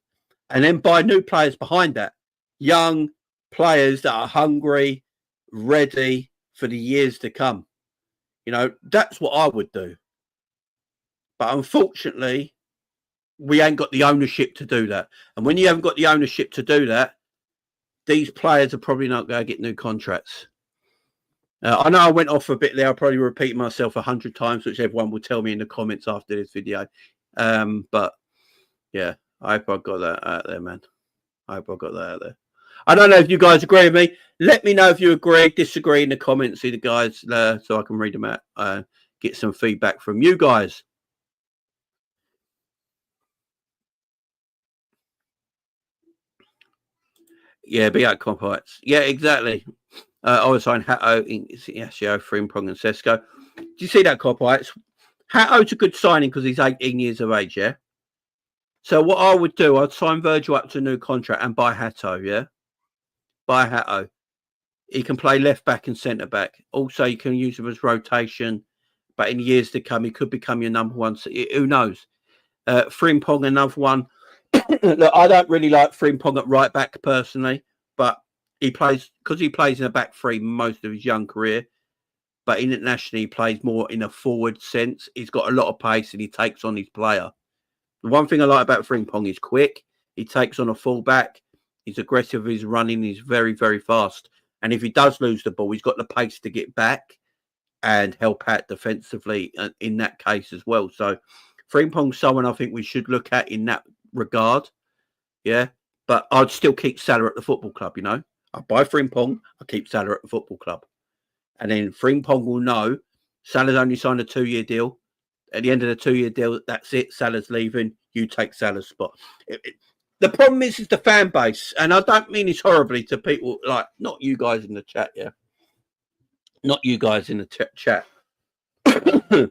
and then buy new players behind that. Young players that are hungry, ready for the years to come. You know, that's what I would do. But unfortunately, we ain't got the ownership to do that. And when you haven't got the ownership to do that, these players are probably not going to get new contracts. I know I went off a bit there. I'll probably repeat myself 100 times, which everyone will tell me in the comments after this video. But yeah, I hope I got that out there, man. I don't know if you guys agree with me. Let me know if you agree, disagree in the comments, see the guys, so I can read them out. Get some feedback from you guys. Yeah, big out compites. Yeah, exactly. I was saying Hatto, Yashio, Frimpong and Sesko. Do you see that, compites? Hatto's a good signing because he's 18 years of age, yeah? So what I would do, I'd sign Virgil up to a new contract and buy Hatto, yeah? Buy Hatto. He can play left back and centre back. Also, you can use him as rotation. But in years to come, he could become your number one. Who knows? Frimpong, another one. Look, I don't really like Frimpong at right back personally, but he plays in a back three most of his young career. But internationally, he plays more in a forward sense. He's got a lot of pace and he takes on his player. The one thing I like about Frimpong is quick. He takes on a fullback. He's aggressive. He's running. He's very, very fast. And if he does lose the ball, he's got the pace to get back and help out defensively in that case as well. So Frimpong's someone I think we should look at in that regard. Yeah. But I'd still keep Salah at the football club, you know. I buy Frimpong, I keep Salah at the football club. And then Frimpong will know Salah's only signed a 2-year deal. At the end of the 2-year deal, that's it. Salah's leaving. You take Salah's spot. The problem is the fan base. And I don't mean this horribly to people like, not you guys in the chat, yeah. Not you guys in the chat. The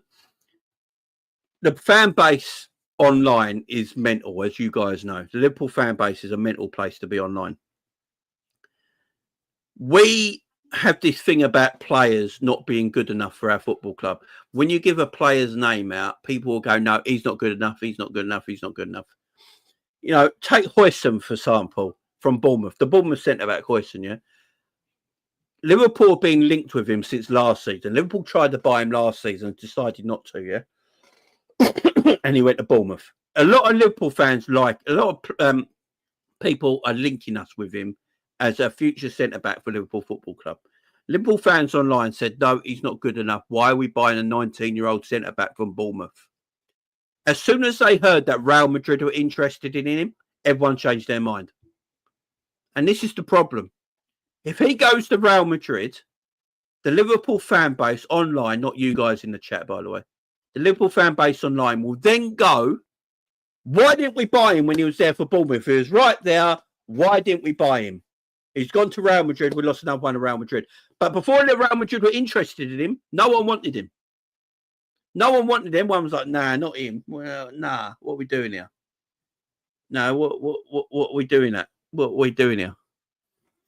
fan base online is mental, as you guys know. The Liverpool fan base is a mental place to be online. We have this thing about players not being good enough for our football club. When you give a player's name out, people will go, no, he's not good enough. He's not good enough. He's not good enough. You know, take Hoyson, for example, from Bournemouth. The Bournemouth centre-back Hoyson, yeah? Liverpool have been linked with him since last season. Liverpool tried to buy him last season and decided not to, yeah? And he went to Bournemouth. A lot of Liverpool fans people are linking us with him as a future centre-back for Liverpool Football Club. Liverpool fans online said, no, he's not good enough. Why are we buying a 19-year-old centre-back from Bournemouth? As soon as they heard that Real Madrid were interested in him, everyone changed their mind. And this is the problem. If he goes to Real Madrid, the Liverpool fan base online, not you guys in the chat, by the way, the Liverpool fan base online will then go, why didn't we buy him when he was there for Bournemouth? He was right there. Why didn't we buy him? He's gone to Real Madrid. We lost another one to Real Madrid. But before the Real Madrid were interested in him, no one wanted him. No one wanted him. One was like, nah, not him. Well, nah, what are we doing here? No, what are we doing at? What are we doing here?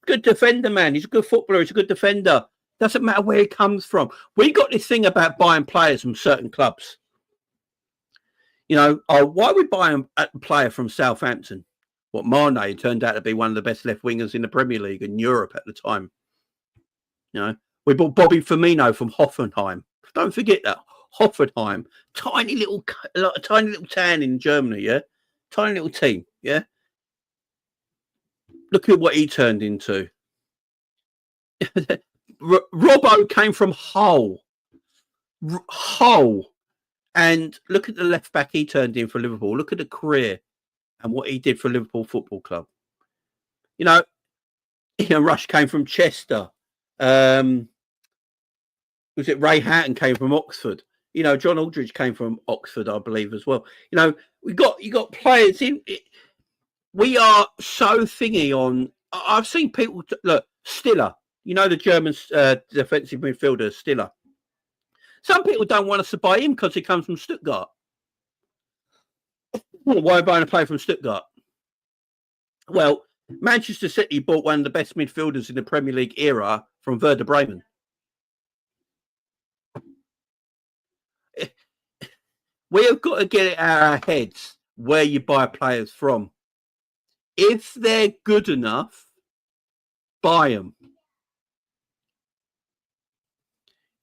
Good defender, man. He's a good footballer. He's a good defender. Doesn't matter where he comes from. We got this thing about buying players from certain clubs. You know, why are we buying a player from Southampton? What, Mane turned out to be one of the best left wingers in the Premier League in Europe at the time. You know, we bought Bobby Firmino from Hoffenheim. Don't forget that. Hoffenheim, tiny little town in Germany, yeah? Tiny little team, yeah? Look at what he turned into. Robbo came from Hull. Hull. And look at the left back he turned in for Liverpool. Look at the career and what he did for Liverpool Football Club. You know, Ian Rush came from Chester. Was it Ray Hatton came from Oxford? You know, John Aldridge came from Oxford, I believe, as well. You know, you got players in. We are so thingy on. I've seen people look Stiller. You know, the German defensive midfielder Stiller. Some people don't want us to buy him because he comes from Stuttgart. Why buying a player from Stuttgart? Well, Manchester City bought one of the best midfielders in the Premier League era from Werder Bremen. We have got to get it out of our heads where you buy players from. If they're good enough, buy them.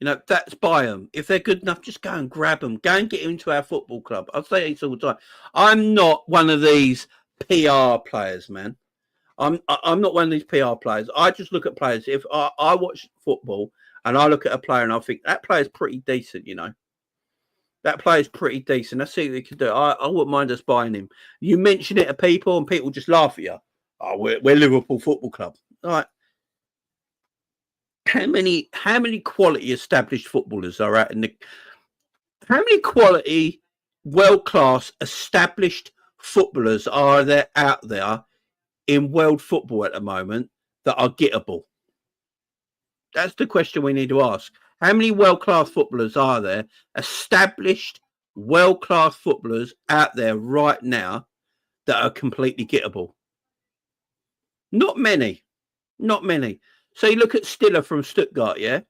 You know, that's buy them. If they're good enough, just go and grab them. Go and get into our football club. I say this all the time. I'm not one of these PR players, man. I'm not one of these PR players. I just look at players. If I watch football and I look at a player and I think that player's pretty decent, you know. That player's pretty decent. Let's see what he can do. I wouldn't mind us buying him. You mention it to people and people just laugh at you. Oh, we're Liverpool Football Club. All right. How many quality established footballers are out in the? How many quality, world-class established footballers are there out there in world football at the moment that are gettable? That's the question we need to ask. How many world-class footballers are there, established world-class footballers out there right now that are completely gettable? Not many. Not many. So you look at Stiller from Stuttgart, yeah?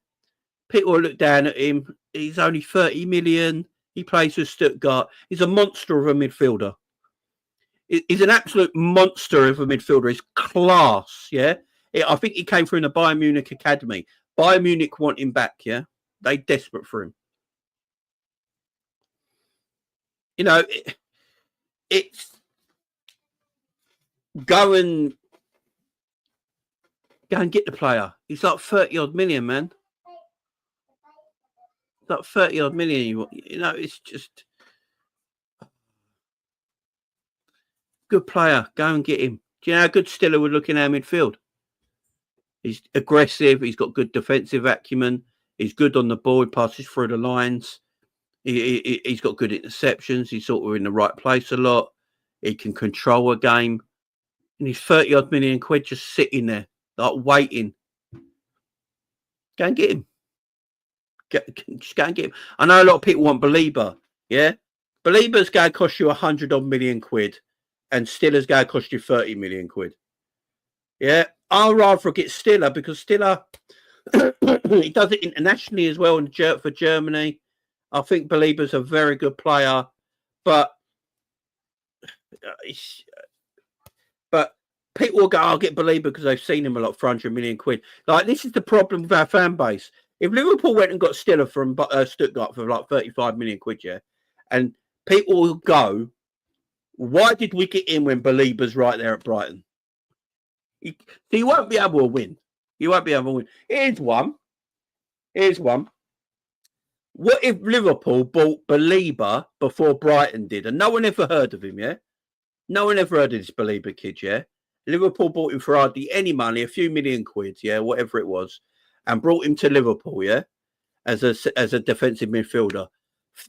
People will look down at him. He's only 30 million. He plays for Stuttgart. He's a monster of a midfielder. He's an absolute monster of a midfielder. He's class, yeah? I think he came from the Bayern Munich Academy. Bayern Munich want him back, yeah? They desperate for him. You know, it's go and get the player. He's like 30 odd million, man. It's like 30 odd million. You know, it's just good player. Go and get him. Do you know how good Stiller would look in our midfield? He's aggressive. He's got good defensive acumen. He's good on the ball. He passes through the lines. He's got good interceptions. He's sort of in the right place a lot. He can control a game. And he's 30 odd million quid just sitting there, like waiting. Go and get him. Just go and get him. I know a lot of people want Belieber. Yeah? Belieber's going to cost you 100 odd million quid. And Stiller's going to cost you 30 million quid. Yeah? I'd rather get Stiller because Stiller, he does it internationally as well for Germany. I think Belieber's a very good player, but people will go, I'll get Belieber because they've seen him a lot for 100 million quid. Like, this is the problem with our fan base. If Liverpool went and got Stiller from Stuttgart for like 35 million quid, yeah, and people will go, why did we get in when Belieber's right there at Brighton? He won't be able to win. He won't be able to win. Here's one. What if Liverpool bought Belieber before Brighton did? And no one ever heard of him, yeah? No one ever heard of this Belieber kid, yeah? Liverpool bought him for hardly any money, a few million quid, yeah, whatever it was, and brought him to Liverpool, yeah, as a defensive midfielder.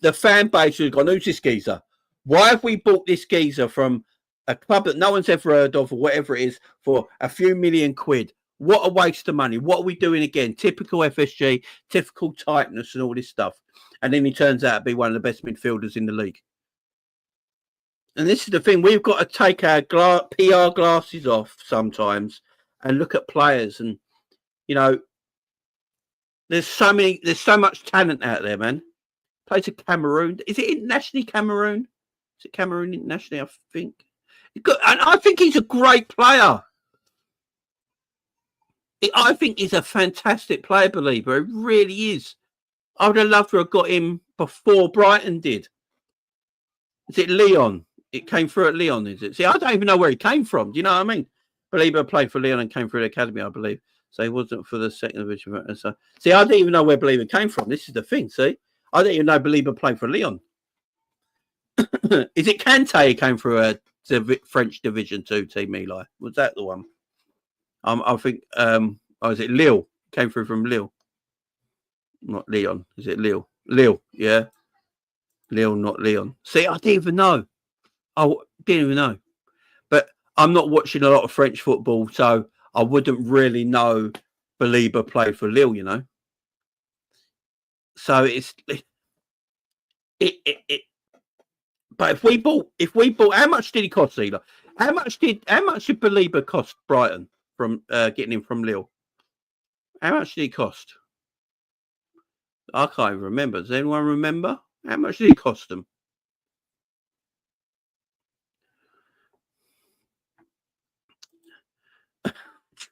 The fan base has gone, who's this geezer? Why have we bought this geezer from a club that no one's ever heard of or whatever it is for a few million quid? What a waste of money. What are we doing again? Typical FSG, typical tightness and all this stuff. And then he turns out to be one of the best midfielders in the league. And this is the thing. We've got to take our PR glasses off sometimes and look at players. And, you know, there's so much talent out there, man. Plays for Cameroon. Is it internationally Cameroon? Is it Cameroon internationally, I think? And I think he's a great player. I think he's a fantastic player, Belieber. He really is. I would have loved to have got him before Brighton did. Is it Lyon? It came through at Lyon, is it? See, I don't even know where he came from. Do you know what I mean? Belieber played for Lyon and came through the academy, I believe. So he wasn't for the second division. So, see, I didn't even know where Belieber came from. This is the thing, see? I didn't even know Belieber played for Lyon. Is it Kante he came through a French Division 2 team, Eli? Was that the one? I think, is it Lille? Came through from Lille. Not Leon. Is it Lille? Lille, yeah. Lille, not Leon. See, I didn't even know. I didn't even know. But I'm not watching a lot of French football, so I wouldn't really know Belieber played for Lille, you know. So it's but if we bought, how much did he cost, Eli? How much did Belieber cost Brighton from getting him from Lille? How much did he cost? I can't even remember. Does anyone remember? How much did he cost them?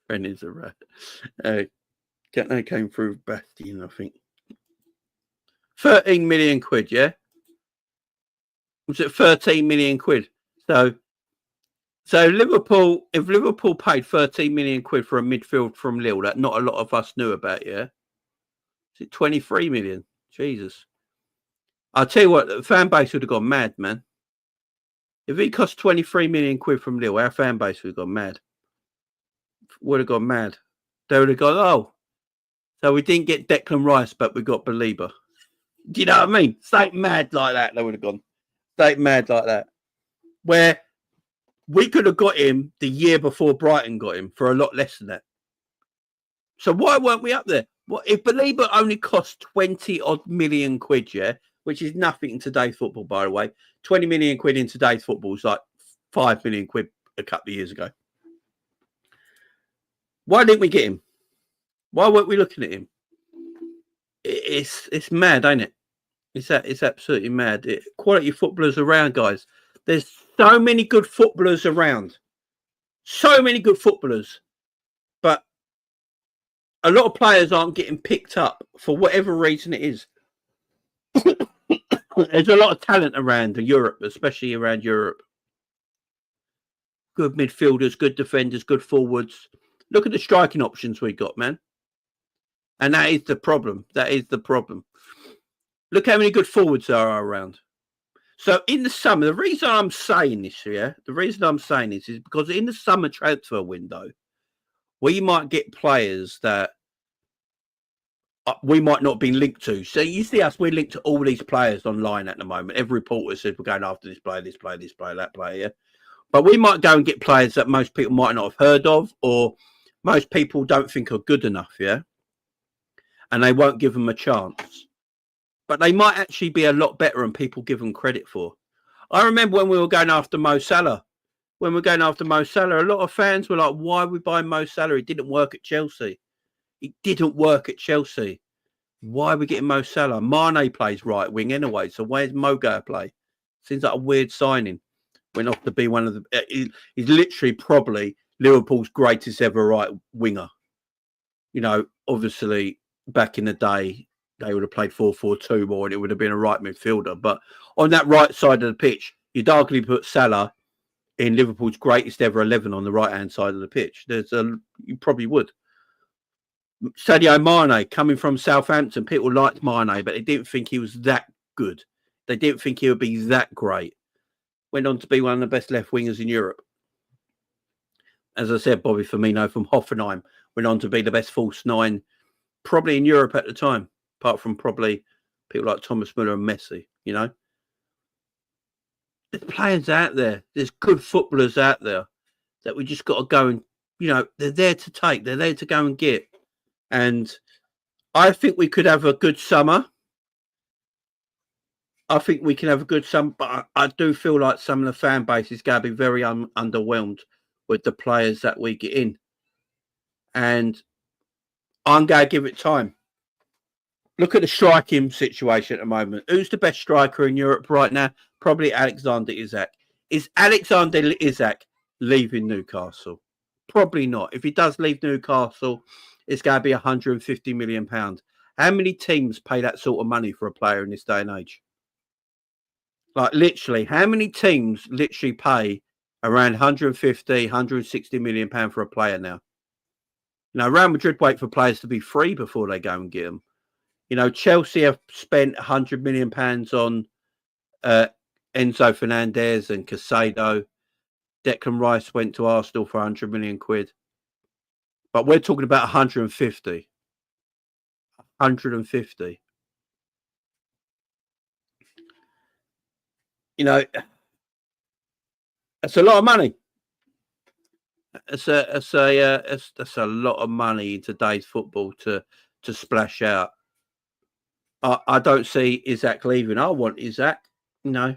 Trent is a rat. They came through Bastion, I think. 13 million quid, yeah? Was it 13 million quid? So Liverpool, if Liverpool paid 13 million quid for a midfield from Lille that not a lot of us knew about, yeah? Is it 23 million? Jesus. I'll tell you what, the fan base would have gone mad, man. If it cost 23 million quid from Lille, our fan base would have gone mad. Would have gone mad. They would have gone, oh, so we didn't get Declan Rice, but we got Belieber. Do you know what I mean? Straight mad like that, they would have gone. Straight mad like that. Where we could have got him the year before Brighton got him for a lot less than that. So why weren't we up there? Well, if Belieber only cost 20 odd million quid, yeah, which is nothing in today's football, by the way. 20 million quid in today's football is like 5 million quid a couple of years ago. Why didn't we get him? Why weren't we looking at him? It's mad, ain't it? It's absolutely mad. Quality footballers around, guys. There's so many good footballers around. So many good footballers. But a lot of players aren't getting picked up for whatever reason it is. There's a lot of talent around Europe, especially around Europe. Good midfielders, good defenders, good forwards. Look at the striking options we got, man. And that is the problem. That is the problem. Look how many good forwards there are around. So in the summer, the reason I'm saying this, is because in the summer transfer window, we might get players that we might not be linked to. So you see us, we're linked to all these players online at the moment. Every reporter says we're going after this player, that player, yeah. But we might go and get players that most people might not have heard of, or most people don't think are good enough, yeah. And they won't give them a chance. But they might actually be a lot better than people give them credit for. I remember when we were going after Mo Salah. A lot of fans were like, why are we buying Mo Salah? It didn't work at Chelsea. Why are we getting Mo Salah? Mane plays right wing anyway, so where's Mo going to play? Seems like a weird signing. Went off to be one of the... He's literally probably Liverpool's greatest ever right winger. You know, obviously, back in the day, they would have played 4-4-2 more and it would have been a right midfielder. But on that right side of the pitch, you'd arguably put Salah in Liverpool's greatest ever 11 on the right-hand side of the pitch. You probably would. Sadio Mane, coming from Southampton, people liked Mane, but they didn't think he was that good. They didn't think he would be that great. Went on to be one of the best left wingers in Europe. As I said, Bobby Firmino from Hoffenheim went on to be the best false nine probably in Europe at the time, apart from probably people like Thomas Müller and Messi, you know. There's players out there. There's good footballers out there that we just got to go and, you know, they're there to take. They're there to go and get. And I think we could have a good summer. But I do feel like some of the fan base is going to be very underwhelmed with the players that we get in. And I'm going to give it time. Look at the striking situation at the moment. Who's the best striker in Europe right now? Probably Alexander Isak. Is Alexander Isak leaving Newcastle? Probably not. If he does leave Newcastle, it's going to be £150 million. How many teams pay that sort of money for a player in this day and age? Like literally, how many teams literally pay around 150, 160 million pound for a player now? You know, Real Madrid wait for players to be free before they go and get them. You know, Chelsea have spent 100 million pounds on Enzo Fernandez and Casado. Declan Rice went to Arsenal for 100 million quid. But we're talking about 150. 150. You know, that's a lot of money. That's a lot of money in today's football to splash out. I don't see Isak leaving. I want Isak. You know,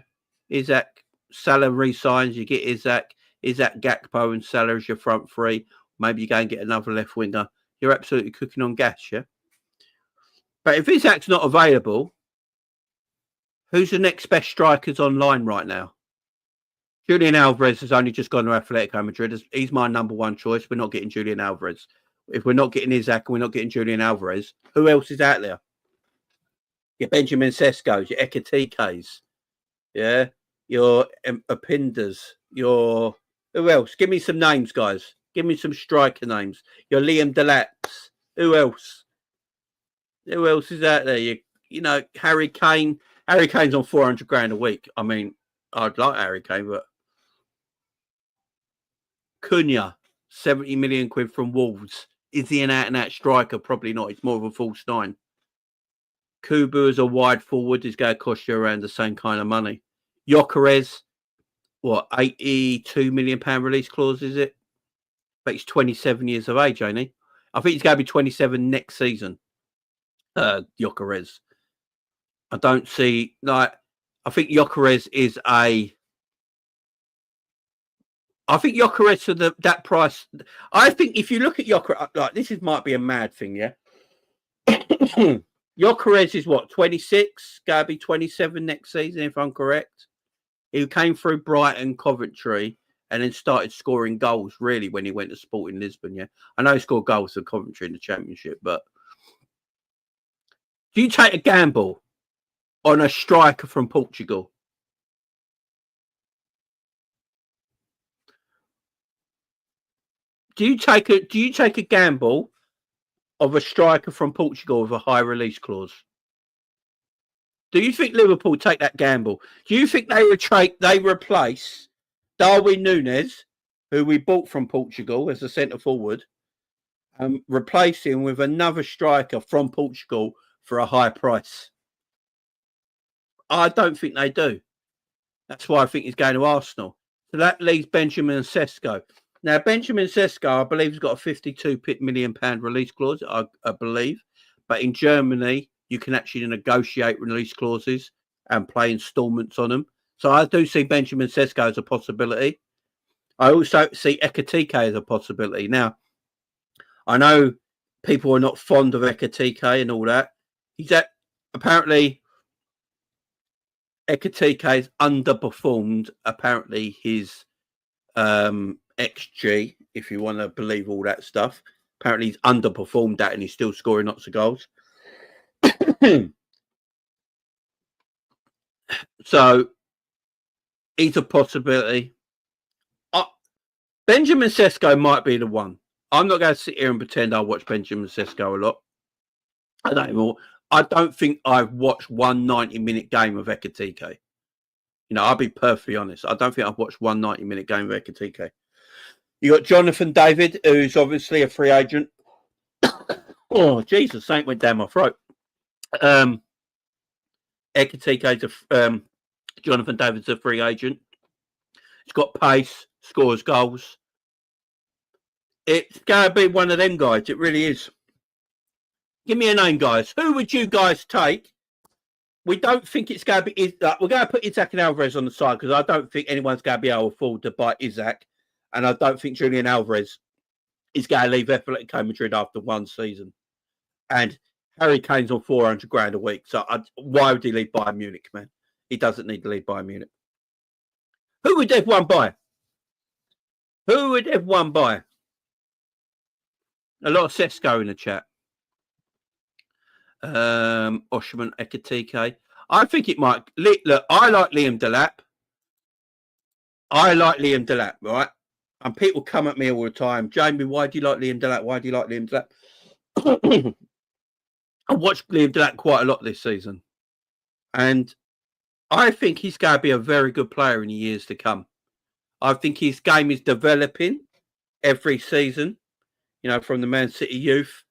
Isak, Salah resigns. You get Isak, Gakpo, and Salah as your front three. Maybe you go and get another left winger. You're absolutely cooking on gas, yeah. But if Isak's not available, who's the next best strikers online right now? Julian Alvarez has only just gone to Atletico Madrid. He's my number one choice. We're not getting Julian Alvarez. If we're not getting Isak and we're not getting Julian Alvarez, who else is out there? Your Benjamin Sesko's, your Ekatikes, yeah, your Opindas, your... Who else? Give me some names, guys. Give me some striker names. Your Liam Delaps. Who else? Who else is out there? You know, Harry Kane. Harry Kane's on 400 grand a week. I mean, I'd like Harry Kane, but Cunha, 70 million quid from Wolves. Is he an out-and-out striker? Probably not. He's more of a false nine. Kubu as a wide forward is going to cost you around the same kind of money. Gyökeres, what, £82 million release clause, is it? But he's 27 years of age, ain't he? I think he's going to be 27 next season. Gyökeres. I don't see, like, I think Gyökeres is a I think Gyökeres for that price. I think if you look at Gyökeres, like this might be a mad thing, yeah. Gyökeres is what, 26? Gonna be 27 next season, if I'm correct. He came through Brighton, Coventry, and then started scoring goals. Really, when he went to Sporting Lisbon, yeah. I know he scored goals for Coventry in the Championship, but do you take a gamble on a striker from Portugal? Do you take a gamble of a striker from Portugal with a high release clause? Do you think Liverpool take that gamble? Do you think they replace Darwin Núñez, who we bought from Portugal as a centre forward, and replace him with another striker from Portugal for a high price? I don't think they do. That's why I think he's going to Arsenal. So that leaves Benjamin Sesko. Now, Benjamin Sesko, I believe, has got a £52 million release clause, I believe. But in Germany, you can actually negotiate release clauses and play installments on them. So I do see Benjamin Sesko as a possibility. I also see Ekitike as a possibility. Now, I know people are not fond of Ekitike and all that. Apparently, Ekitike has underperformed, apparently, his XG, if you want to believe all that stuff. Apparently he's underperformed that and he's still scoring lots of goals. So he's a possibility. Benjamin Sesko might be the one. I'm not going to sit here and pretend I watch Benjamin Sesko a lot. I don't think I've watched one 90-minute game of Ekitike. I'll be perfectly honest. I don't think I've watched one 90-minute game of Ekitike. You got Jonathan David, who's obviously a free agent. Oh, Jesus, something went down my throat. Jonathan David's a free agent. He's got pace, scores goals. It's going to be one of them guys. It really is. Give me a name, guys. Who would you guys take? We don't think it's going to be... we're going to put Isaac and Alvarez on the side because I don't think anyone's going to be able to afford to buy Isaac. And I don't think Julian Alvarez is going to leave Atletico Madrid after one season. And Harry Kane's on 400 grand a week. So why would he leave Bayern Munich, man? He doesn't need to leave Bayern Munich. Who would everyone buy? Who would everyone buy? A lot of Sesko in the chat. Oshman Ekitike. I think it might... Look, I like Liam Delap. Right? And people come at me all the time. Jamie, why do you like Liam Delap? Why do you like Liam Delap? I watched Liam Delap quite a lot this season. And I think he's going to be a very good player in the years to come. I think his game is developing every season. From the Man City youth,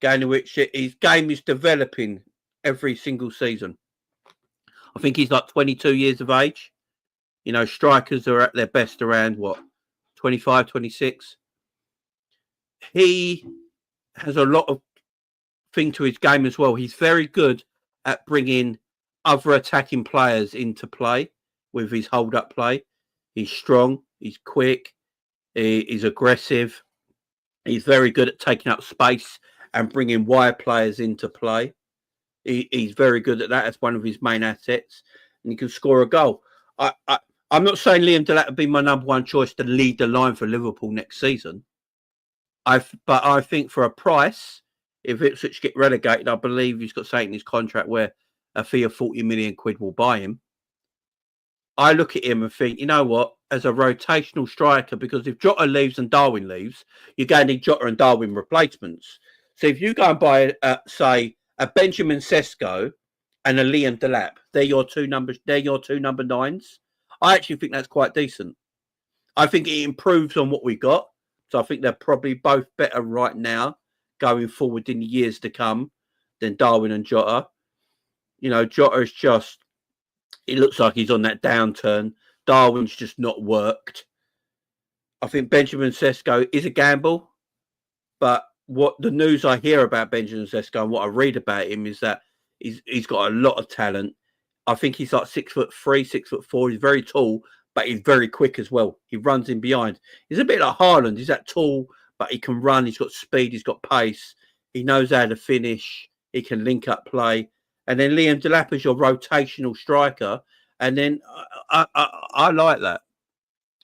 going to which his game is developing every single season. I think he's like 22 years of age. Strikers are at their best around, 25, 26. He has a lot of thing to his game as well. He's very good at bringing other attacking players into play with his hold-up play. He's strong. He's quick. He's aggressive. He's very good at taking up space and bringing wide players into play. He's very good at that. That's one of his main assets. And he can score a goal. I'm not saying Liam Delap would be my number one choice to lead the line for Liverpool next season. But I think for a price, if Ipswich get relegated, I believe he's got something in his contract where a fee of 40 million quid will buy him. I look at him and think, you know what, as a rotational striker, because if Jota leaves and Darwin leaves, you're going to need Jota and Darwin replacements. So if you go and buy, say, a Benjamin Sesko and a Liam Delap, they're your two number 9s. I actually think that's quite decent. I think it improves on what we got. So I think they're probably both better right now going forward in the years to come than Darwin and Jota. Jota is just, it looks like he's on that downturn. Darwin's just not worked. I think Benjamin Sesko is a gamble, but what the news I hear about Benjamin Sesko and what I read about him is that he's got a lot of talent. I think he's like 6'3", 6'4". He's very tall, but but he's very quick as well. He runs in behind. He's a bit like Haaland. He's that tall, but he can run. He's got speed. He's got pace. He knows how to finish. He can link up play. And then Liam Delap is your rotational striker. And then I like that.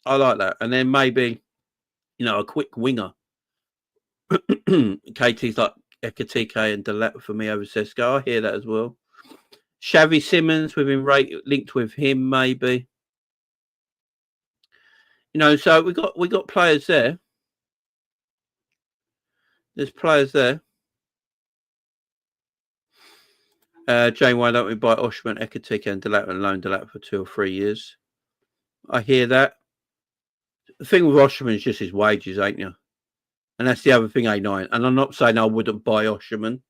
I like that. And then maybe, a quick winger. KT's like Ekatike and Delap for me over Sesko. I hear that as well. Xavi Simons, we've been linked with him, maybe. So we got players there. There's players there. Jane, why don't we buy Oshman, Ekatike and Delap and loan Delap for 2 or 3 years? I hear that. The thing with Oshman is just his wages, ain't you? And that's the other thing, A9. And I'm not saying I wouldn't buy Oshman.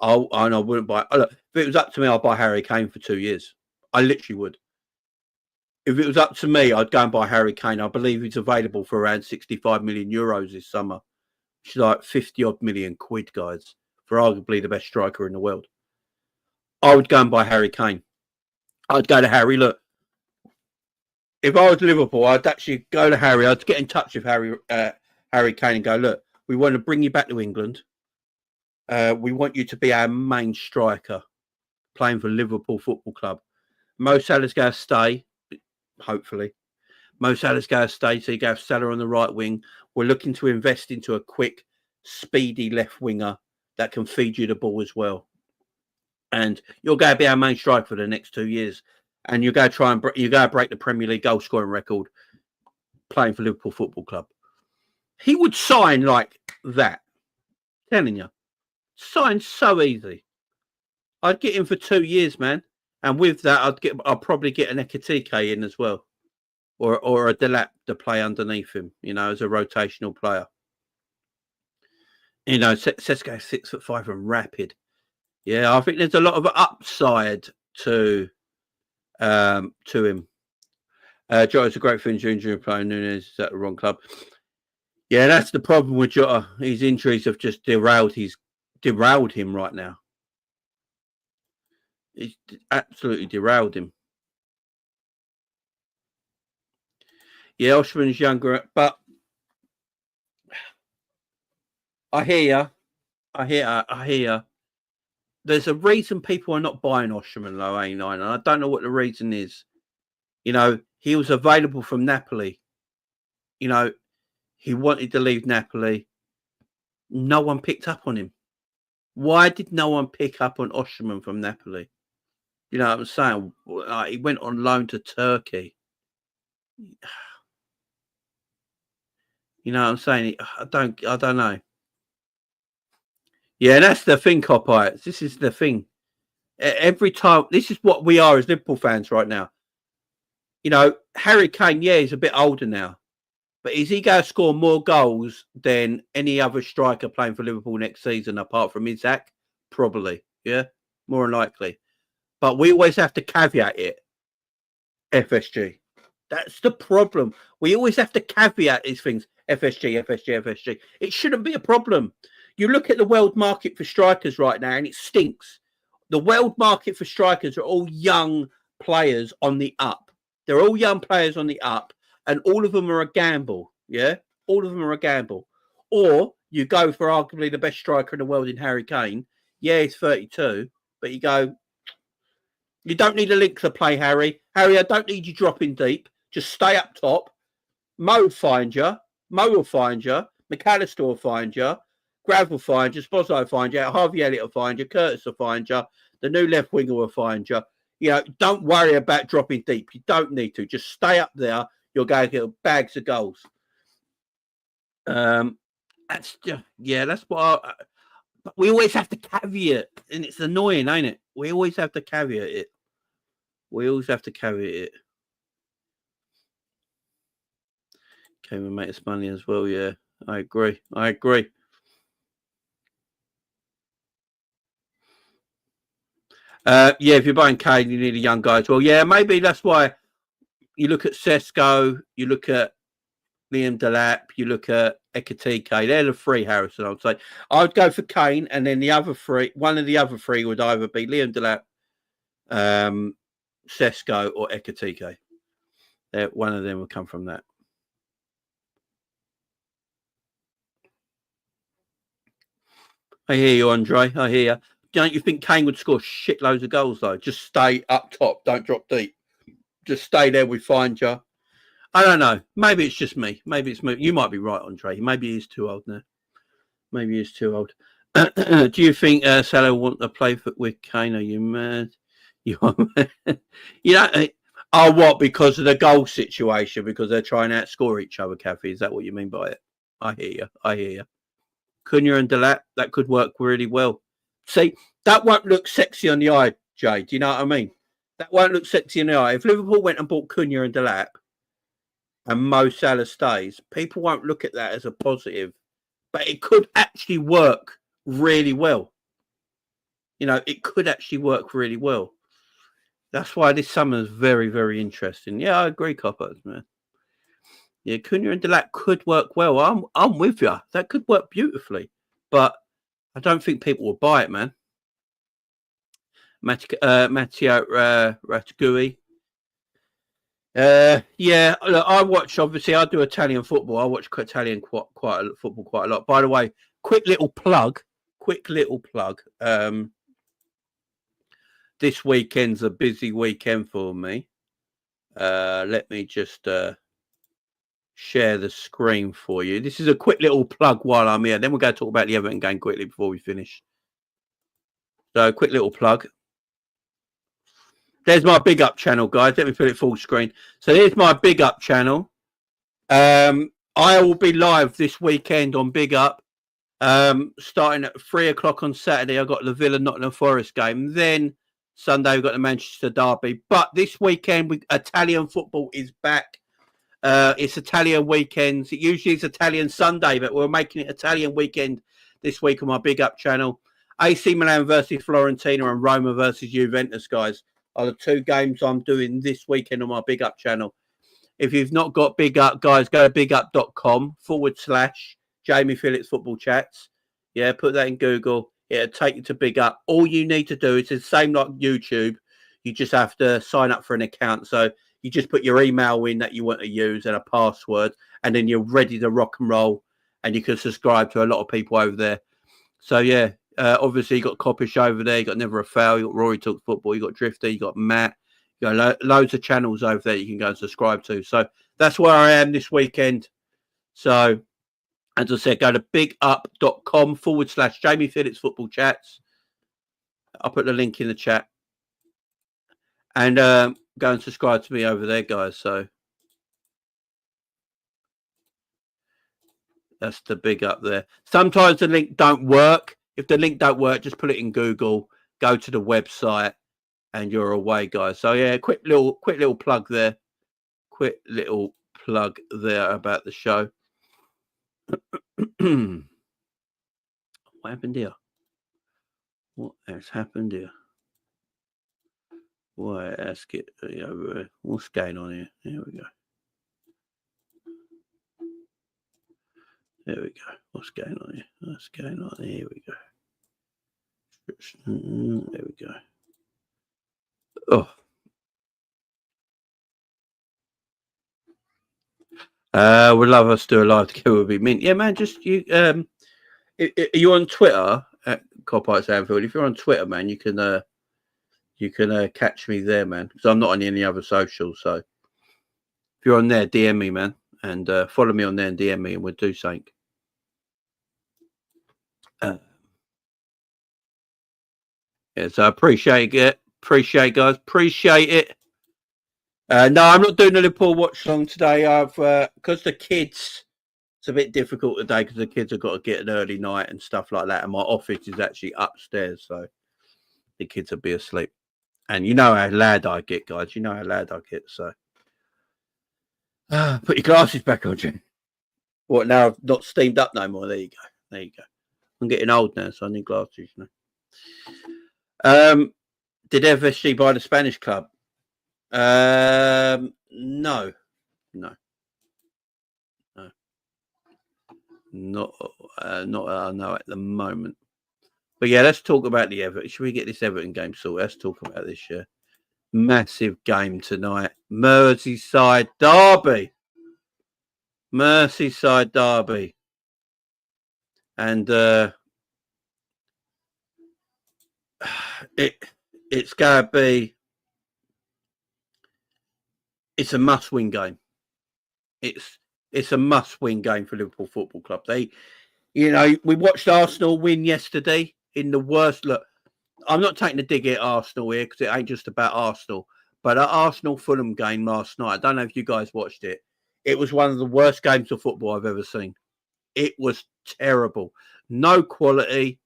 I wouldn't buy. Look, if it was up to me, I'd buy Harry Kane for 2 years. I literally would. If it was up to me, I'd go and buy Harry Kane. I believe he's available for around 65 million euros this summer, which is like 50 odd million quid, guys, for arguably the best striker in the world. I would go and buy Harry Kane. I'd go to Harry. Look, if I was Liverpool, I'd actually go to Harry. I'd get in touch with Harry Kane and go, look, we want to bring you back to England. We want you to be our main striker, playing for Liverpool Football Club. Mo Salah's going to stay, hopefully. Mo Salah's going to stay, so you have Salah on the right wing. We're looking to invest into a quick, speedy left winger that can feed you the ball as well. And you're going to be our main striker for the next 2 years. And you're going to try and break the Premier League goal scoring record playing for Liverpool Football Club. He would sign like that. Telling you. Sign so easy. I'd get him for 2 years, man. And with that, I'll probably get an Ekatike in as well. Or a Delap to play underneath him, as a rotational player. Sesko 6'5" and rapid. Yeah, I think there's a lot of upside to him. Jota's a great finisher, injury player. Nunes is at the wrong club. Yeah, that's the problem with Jota. His injuries have just derailed him right now. He's absolutely derailed him. Yeah, Oshman's younger, but I hear you. There's a reason people are not buying Oshman low A9, and I don't know what the reason is. He was available from Napoli. He wanted to leave Napoli. No one picked up on him. Why did no one pick up on Oshman from Napoli? You know what I'm saying? He went on loan to Turkey. You know what I'm saying? I don't know. Yeah, that's the thing, Copites. This is the thing. Every time, this is what we are as Liverpool fans right now. Harry Kane, yeah, he's a bit older now. But is he going to score more goals than any other striker playing for Liverpool next season apart from Isaac? Probably, yeah, more than likely. But we always have to caveat it, FSG. That's the problem. We always have to caveat these things, FSG. It shouldn't be a problem. You look at the world market for strikers right now and it stinks. The world market for strikers are all young players on the up. They're all young players on the up. And all of them are a gamble, yeah? All of them are a gamble. Or you go for arguably the best striker in the world in Harry Kane. Yeah, he's 32. But you go, you don't need a link to play, Harry. Harry, I don't need you dropping deep. Just stay up top. Mo will find you. McAllister will find you. Grav will find you. Sposzo will find you. Harvey Elliott will find you. Curtis will find you. The new left winger will find you. Don't worry about dropping deep. You don't need to. Just stay up there. You're going to get bags of goals. That's what but we always have to caveat, and it's annoying, ain't it? We always have to caveat it. Came and make us money as well, yeah. I agree. If you're buying Kane, you need a young guy as well. Yeah, maybe that's why. You look at Sesko, you look at Liam Delap, you look at Ekatike. They're the three, Harrison, I would say. I would go for Kane, and then one of the other three would either be Liam Delap, Sesko, or Ekatike. One of them will come from that. I hear you, Andre. I hear you. Don't you think Kane would score shitloads of goals, though? Just stay up top. Don't drop deep. Just stay there. We find you. I don't know. Maybe it's just me. Maybe it's me. You might be right, Andre. Maybe he's too old now. Maybe he's too old. Do you think Salah want to play with Kane? Are you mad? You know, oh, what? Because of the goal situation? Because they're trying to outscore each other, Kathy? Is that what you mean by it? I hear you. I hear you. Cunha and Delap, that could work really well. See, that won't look sexy on the eye, Jay. Do you know what I mean? That won't look sexy on the eye. If Liverpool went and bought Cunha and Delap and Mo Salah stays, people won't look at that as a positive. But it could actually work really well. You know, it could actually work really well. That's why this summer is very, very interesting. Yeah, I agree, Coppers, man. Yeah, Cunha and Delap could work well. I'm with you. That could work beautifully. But I don't think people will buy it, man. Matteo Rategui. Yeah, look, I watch, obviously, I do Italian football. I watch Italian football quite a lot. By the way, quick little plug. This weekend's a busy weekend for me. Let me just share the screen for you. This is a quick little plug while I'm here. Then we're going to talk about the Everton game quickly before we finish. So, quick little plug. There's my Big Up channel, guys. Let me put it full screen. So, here's my Big Up channel. I will be live this weekend on Big Up. Starting at 3 o'clock on Saturday, I've got the Villa Nottingham Forest game. Then Sunday, we've got the Manchester Derby. But this weekend, Italian football is back. It's Italian weekends. It usually is Italian Sunday, but we're making it Italian weekend this week on my Big Up channel. AC Milan versus Fiorentina and Roma versus Juventus, guys, are the two games I'm doing this weekend on my Big Up channel. If you've not got Big Up, guys, go to bigup.com/Jamie Phillips Football Chats. Yeah, put that in Google. It'll take you to Big Up. All you need to do is the same like YouTube. You just have to sign up for an account. So you just put your email in that you want to use and a password, and then you're ready to rock and roll. And you can subscribe to a lot of people over there. So, yeah, obviously you got Coppish over there. You got Never a Fail. You got Rory Talks Football. You got Drifter. You got Matt. You got loads of channels over there you can go and subscribe to. So that's where I am this weekend. So, as I said, go to bigup.com/Jamie Phillips Football Chats. I'll put the link in the chat. And go and subscribe to me over there, guys. So that's the Big Up there. Sometimes the link don't work. If the link don't work, just put it in Google. Go to the website, and you're away, guys. So yeah, quick little plug there. Quick little plug there about the show. What happened here? What has happened here? Why ask it over? What's going on here? Here we go. There we go. What's going on here? What's going on? Here we go. There we go. Oh. Would love us to do a live together. Would be mint. Yeah, man. Just you. Are you on Twitter at Coppites Anfield? If you're on Twitter, man, you can catch me there, man. Because I'm not on any other socials. So if you're on there, DM me, man, and follow me on there and DM me, and we'll do something. Yeah, so I appreciate it. Appreciate, guys. Appreciate it. No, I'm not doing the Liverpool watch long today. I've because the kids, it's a bit difficult today because the kids have got to get an early night and stuff like that. And my office is actually upstairs, so the kids will be asleep. And you know how loud I get, guys. You know how loud I get. So put your glasses back on, Jen. What, now I've not steamed up no more? There you go. There you go. I'm getting old now, so I need glasses now. Did FSG buy the Spanish club? No. Not I know at the moment. But yeah, let's talk about the Everton. Should we get this Everton game sorted? Let's talk about this. Yeah, Massive game tonight. Merseyside derby. Merseyside derby. And it's going to be... It's a must-win game. It's a must-win game for Liverpool Football Club. We watched Arsenal win yesterday in the worst... Look, I'm not taking a dig at Arsenal here because it ain't just about Arsenal. But that Arsenal-Fulham game last night, I don't know if you guys watched it. It was one of the worst games of football I've ever seen. It was terrible. No quality,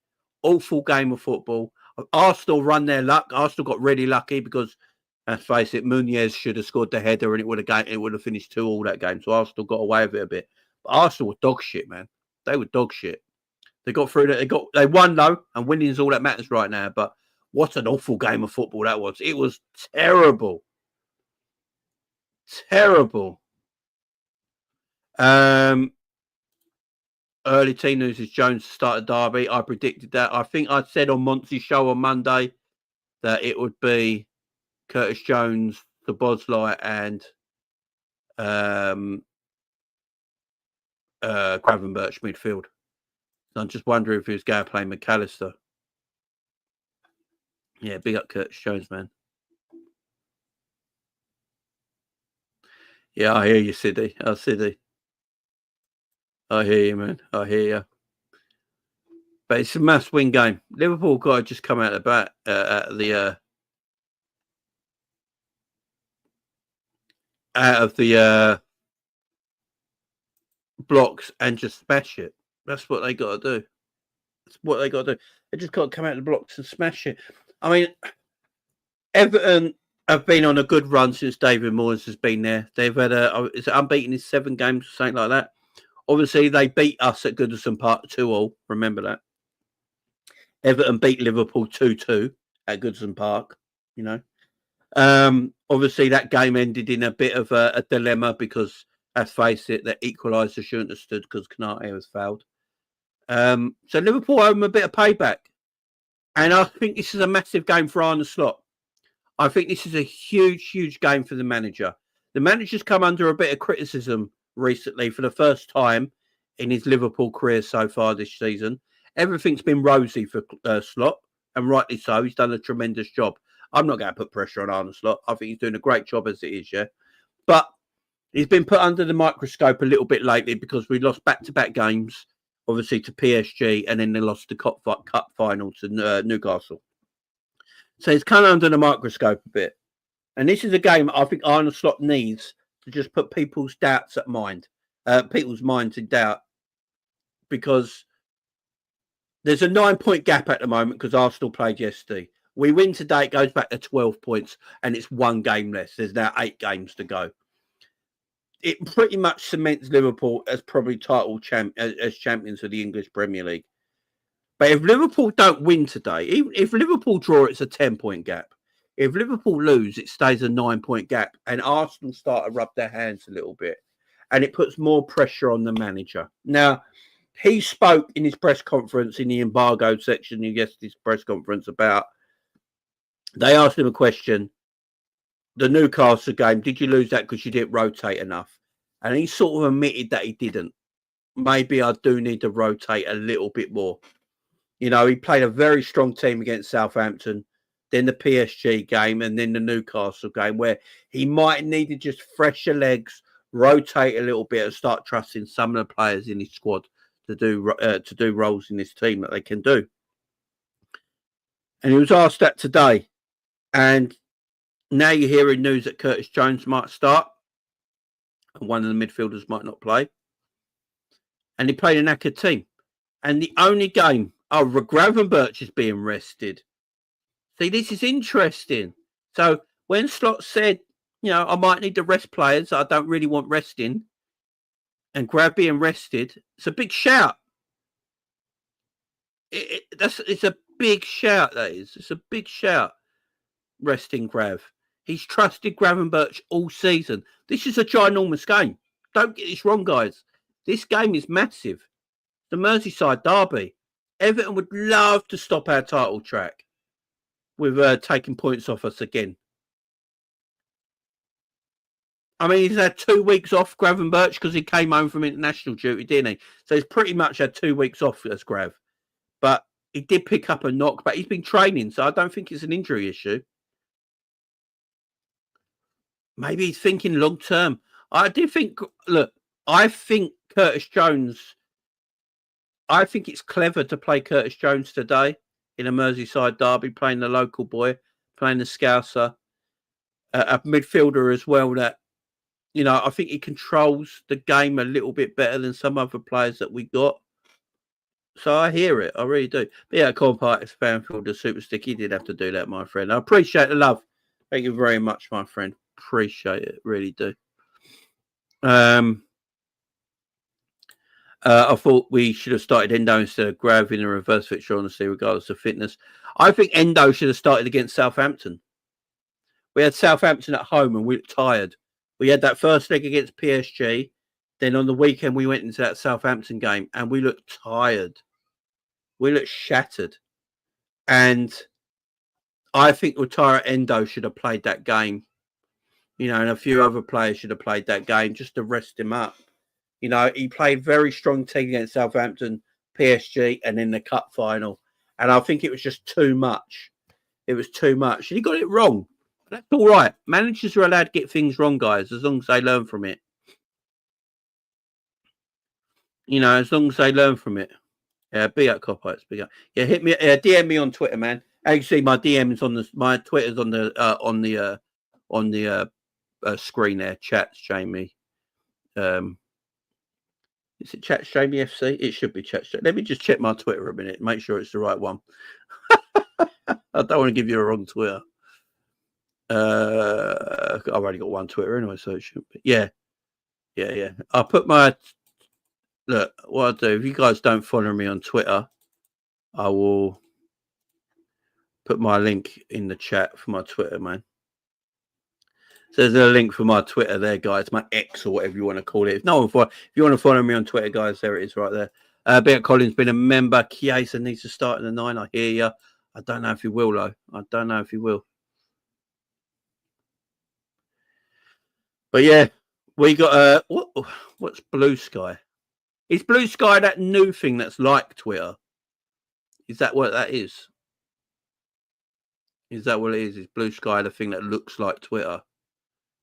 awful game of football. Arsenal run their luck. Arsenal got really lucky because, let's face it, Muniz should have scored the header and it would have finished 2-2 that game. So Arsenal got away with it a bit. But Arsenal were dog shit, man. They were dog shit. They got through that. They won though, and winning is all that matters right now. But what an awful game of football that was. It was terrible. Terrible. Early team news is Jones to start a derby. I predicted that. I think I said on Monty's show on Monday that it would be Curtis Jones, Szoboszlai, and Gravenberch midfield. So I'm just wondering if he was going to play McAllister. Yeah, big up Curtis Jones, man. Yeah, I hear you, Sidney. Sidney. I hear you, man. I hear you. But it's a must-win game. Liverpool got to just come out of the blocks and just smash it. That's what they got to do. That's what they got to do. They just got to come out of the blocks and smash it. I mean, Everton have been on a good run since David Moyes has been there. They've had is it unbeaten in 7 games or something like that. Obviously, they beat us at Goodison Park 2-2. Remember that. Everton beat Liverpool 2-2 at Goodison Park. Obviously, that game ended in a bit of a dilemma because, let's face it, the equaliser shouldn't have stood because Konate was fouled. So Liverpool owe them a bit of payback. And I think this is a massive game for Arne Slot. I think this is a huge, huge game for the manager. The manager's come under a bit of criticism recently for the first time in his Liverpool career so far this season. Everything's been rosy for Slot, and rightly so. He's done a tremendous job. I'm not going to put pressure on Arne Slot. I think he's doing a great job as it is, yeah. But he's been put under the microscope a little bit lately because we lost back-to-back games, obviously to PSG, and then they lost the cup final to Newcastle. So he's come under the microscope a bit. And this is a game I think Arne Slot needs to just put people's minds in doubt, because there's a 9-point gap at the moment because Arsenal played yesterday. We win today, it goes back to 12 points, and it's 1 game less. There's now 8 games to go. It pretty much cements Liverpool as probably as champions of the English Premier League. But if Liverpool don't win today, if Liverpool draw, it's a 10-point gap. If Liverpool lose, it stays a 9-point gap, and Arsenal start to rub their hands a little bit, and it puts more pressure on the manager. Now, he spoke in his press conference in the embargoed section of yesterday's press conference about, they asked him a question, the Newcastle game, did you lose that because you didn't rotate enough? And he sort of admitted that he didn't. Maybe I do need to rotate a little bit more. He played a very strong team against Southampton, then the PSG game, and then the Newcastle game, where he might need to just fresher legs, rotate a little bit, and start trusting some of the players in his squad to do roles in this team that they can do. And he was asked that today. And now you're hearing news that Curtis Jones might start, and one of the midfielders might not play. And he played an knackered team. And the only game, Gravenberch is being rested. See, this is interesting. So when Slot said, I might need to rest players, I don't really want resting, and Grav being rested, it's a big shout. It's a big shout, that is. It's a big shout, resting Grav. He's trusted Gravenberch all season. This is a ginormous game. Don't get this wrong, guys. This game is massive. The Merseyside derby. Everton would love to stop our title track with taking points off us again. I mean, he's had 2 weeks off, Gravenberch, because he came home from international duty, didn't he? So he's pretty much had 2 weeks off as Grav. But he did pick up a knock, but he's been training, so I don't think it's an injury issue. Maybe he's thinking long term. I do think, look, I think Curtis Jones, I think it's clever to play Curtis Jones today in a Merseyside derby, playing the local boy, playing the Scouser, a midfielder as well that, you know, I think he controls the game a little bit better than some other players that we got. So I hear it. I really do. But yeah, Cornpartis, Fanfield, the Super Stick, he did have to do that, my friend. I appreciate the love. Thank you very much, my friend. Appreciate it. Really do. I thought we should have started Endo instead of Grav in a reverse fixture, honestly, regardless of fitness. I think Endo should have started against Southampton. We had Southampton at home and we looked tired. We had that first leg against PSG. Then on the weekend, we went into that Southampton game and we looked tired. We looked shattered. And I think Utara Endo should have played that game. You know, and a few other players should have played that game just to rest him up. You know, he played very strong team against Southampton, PSG, and in the cup final. And I think it was just too much. It was too much. And he got it wrong. That's all right. Managers are allowed to get things wrong, guys, as long as they learn from it. You know, as long as they learn from it. Yeah, be up, Coppites, be up. Yeah, hit me, DM me on Twitter, man. As you see, my DM's on the, my Twitter's on the screen there. Chats, Jamie. Is it Chats Jamie FC? It should be Chats. Let me just check my Twitter a minute. Make sure it's the right one. I don't want to give you a wrong Twitter. I've already got one Twitter anyway, so it should be. Yeah. I'll put my look. What I'll do, if you guys don't follow me on Twitter, I will put my link in the chat for my Twitter, man. So there's a link for my Twitter there, guys. My X or whatever you want to call it. If you want to follow me on Twitter, guys, there it is right there. Beat Collins been a member. Chiesa needs to start in the 9. I hear you. I don't know if he will, though. I don't know if he will. But yeah, we got what's Blue Sky? Is Blue Sky that new thing that's like Twitter? Is that what that is? Is that what it is? Is Blue Sky the thing that looks like Twitter?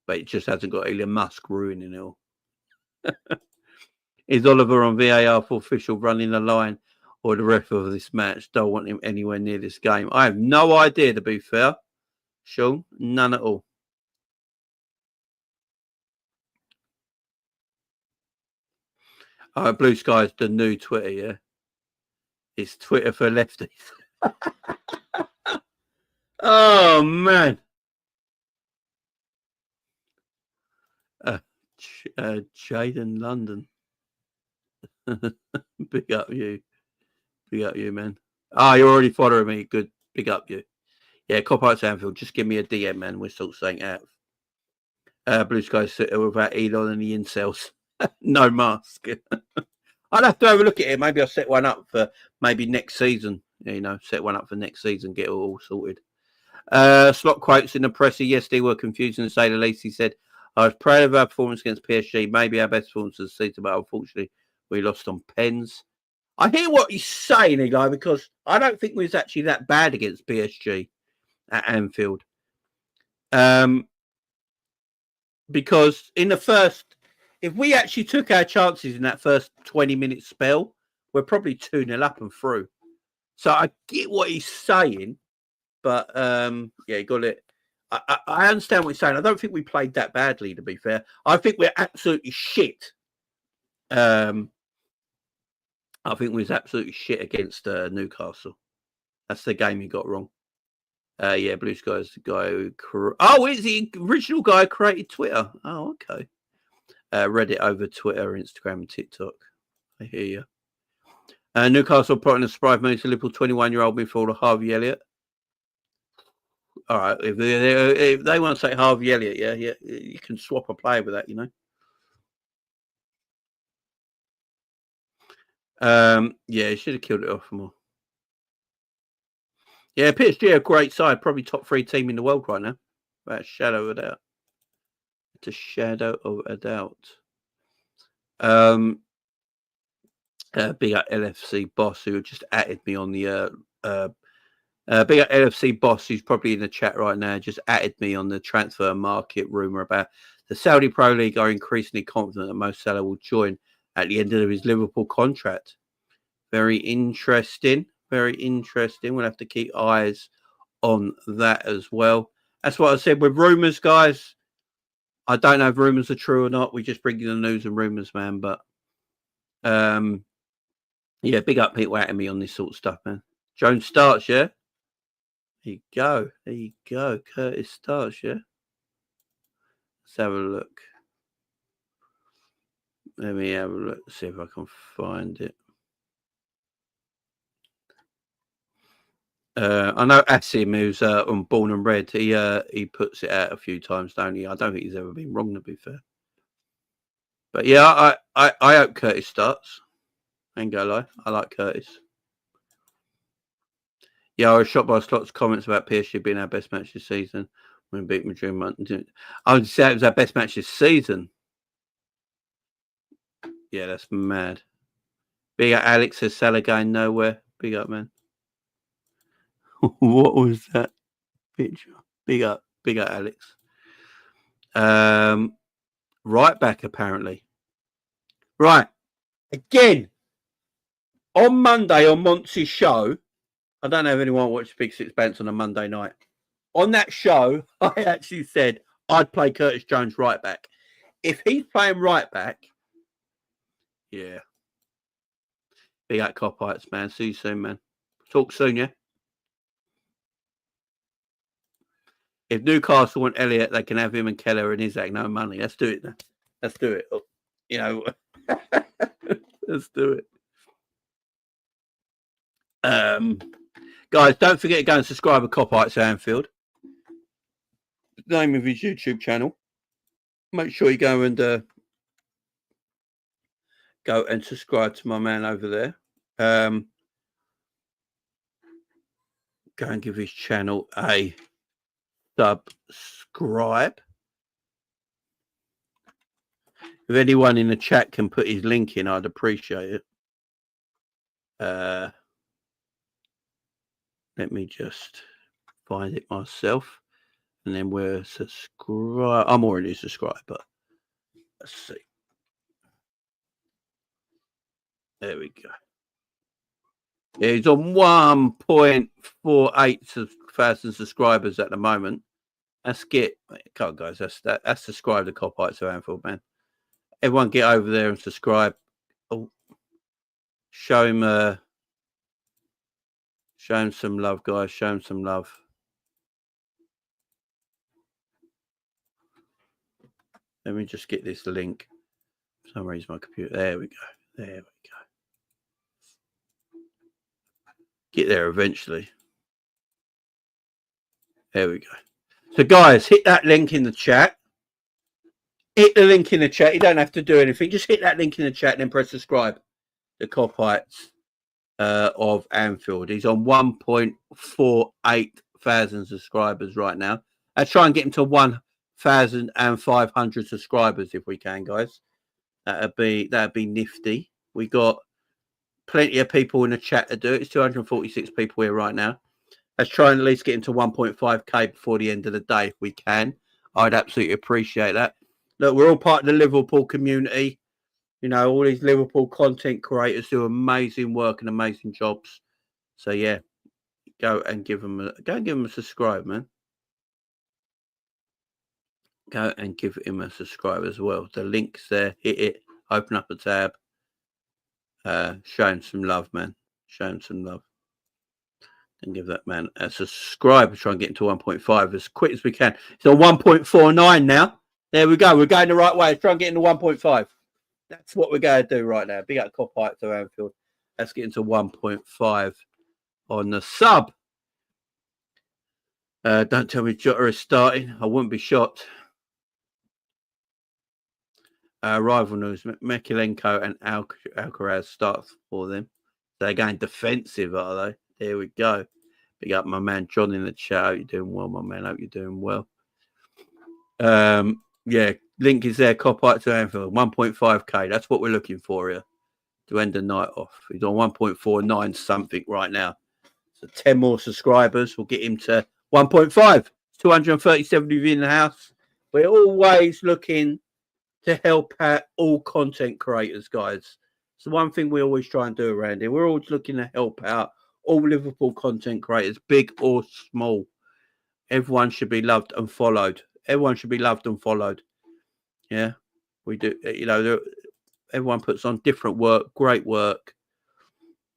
But it just hasn't got Elon Musk ruining it all. Is Oliver on VAR for official running the line or the ref of this match? Don't want him anywhere near this game. I have no idea, to be fair. Sean, none at all. Blue Sky is the new Twitter, yeah? It's Twitter for lefties. Oh, man. Jaden London. Big up you. Big up you, man. You're already following me. Good. Big up you. Yeah, Cop-Outs Anfield. Just give me a DM, man. We're sort of saying out. Blue Sky without Elon and the incels. No mask. I'd have to have a look at it. Maybe I'll set one up for maybe next season. You know, set one up for next season. Get it all sorted. Slot quotes in the presser yesterday were confusing, to say the least. He said, I was proud of our performance against PSG. Maybe our best performance of the season, but unfortunately, we lost on pens. I hear what he's saying, Eli, because I don't think we was actually that bad against PSG at Anfield. Because in the first, if we actually took our chances in that first 20-minute spell, we're probably 2-0 up and through. So I get what he's saying, but yeah, you got it. I understand what he's saying. I don't think we played that badly, to be fair. I think we're absolutely shit. I think we was absolutely shit against Newcastle. That's the game you got wrong. Yeah, Blue Sky is the guy who... it's the original guy who created Twitter. Oh, okay. Reddit over Twitter, Instagram, and TikTok. I hear you. Newcastle putting a surprise move to Liverpool 21-year-old midfielder Harvey Elliott. All right, if they want to say Harvey Elliott, yeah, you can swap a player with that, you know. Yeah, he should have killed it off more. Yeah, PSG are a great side, probably top 3 team in the world right now. Without a shadow of a doubt. a shadow of a doubt. Big up LFC boss who just added me on the big up LFC boss who's probably in the chat right now, just added me on the transfer market rumor about the Saudi Pro League are increasingly confident that Mo Salah will join at the end of his Liverpool contract. Very interesting. Very interesting. We'll have to keep eyes on that as well. That's what I said with rumours, guys. I don't know if rumours are true or not. We just bring you the news and rumours, man. But yeah, big up people at me on this sort of stuff, man. Jones starts, yeah? There you go. There you go. Curtis starts, yeah? Let's have a look. Let me have a look, see if I can find it. I know Asim, who's on Born and Red, he puts it out a few times, don't he? I don't think he's ever been wrong, to be fair. But yeah, I hope Curtis starts. I ain't gonna lie, I like Curtis. Yeah, I was shocked by Slot's comments about PSG being our best match this season when we beat Madrid. I would say it was our best match this season. Yeah, that's mad. Big up Alex says Salah going nowhere. Big up, man. What was that picture? Big up Alex. Right back apparently. Right. Again, on Monday on Monty's show, I don't know if anyone watched Big Six Bounce on a Monday night. On that show, I actually said I'd play Curtis Jones right back. If he's playing right back, yeah. Big up Copites, man. See you soon, man. Talk soon, yeah? If Newcastle want Elliott, they can have him and Keller and Isaac. No money. Let's do it now. Let's do it. You know, let's do it. Guys, don't forget to go and subscribe to Copites Anfield. The name of his YouTube channel. Make sure you go and subscribe to my man over there. Go and give his channel a subscribe. If anyone in the chat can put his link in, I'd appreciate it. Let me just find it myself, and then we're subscribed. I'm already subscribed, but let's see. There we go. Yeah, he's on 1.48 thousand subscribers at the moment. Let's get, come on, guys. That's subscribe to Copites of Anfield, man. Everyone get over there and subscribe. Oh, show him some love, guys. Show him some love. Let me just get this link. For some reason, my computer. There we go. There we go. Get there eventually. There we go. So, guys, hit that link in the chat. Hit the link in the chat. You don't have to do anything. Just hit that link in the chat and then press subscribe. The Copites of Anfield. He's on 1.48 thousand subscribers right now. Let's try and get him to 1,500 subscribers if we can, guys. That'd be nifty. We got plenty of people in the chat to do it. It's 246 people here right now. Let's try and at least get into 1.5k before the end of the day if we can. I'd absolutely appreciate that. Look, we're all part of the Liverpool community. You know, all these Liverpool content creators do amazing work and amazing jobs. So yeah, go and give them a subscribe, man. Go and give him a subscribe as well. The link's there. Hit it. Open up a tab. Show him some love, man. Show him some love. And give that man a subscribe. Try and get into 1.5 as quick as we can. It's on 1.49 now. There we go. We're going the right way. Let's try and get into 1.5. That's what we're going to do right now. Big up Copites to Anfield. Let's get into 1.5 on the sub. Don't tell me Jota is starting. I wouldn't be shocked. Rival news. Mekulenko and Alcaraz start for them. They're going defensive, are they? There we go. Big up my man John in the chat. Hope you're doing well, my man. Hope you're doing well. Yeah, link is there. Copyright to Anfield, 1.5k. That's what we're looking for here to end the night off. He's on 1.49 something right now. So 10 more subscribers will get him to 1.5. 237 of you in the house. We're always looking to help out all content creators, guys. It's the one thing we always try and do around here. We're always looking to help out all Liverpool content creators, big or small. Everyone should be loved and followed. Everyone should be loved and followed. Yeah, we do. You know, everyone puts on different work, great work.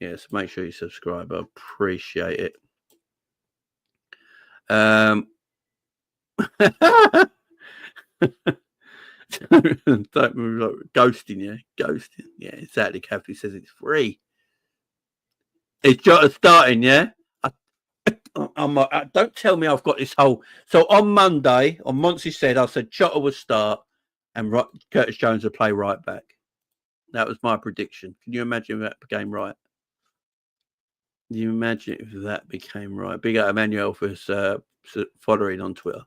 Yeah, so make sure you subscribe. I appreciate it. Don't move like ghosting, yeah. Ghosting. Yeah, exactly. Kathy says it's free. It's just starting, yeah. Don't tell me I've got this whole. So on Monday, on Monty said, I said Jota would start and Curtis Jones would play right back. That was my prediction. Can you imagine if that became right? Can you imagine if that became right? Big up Emmanuel for following on Twitter.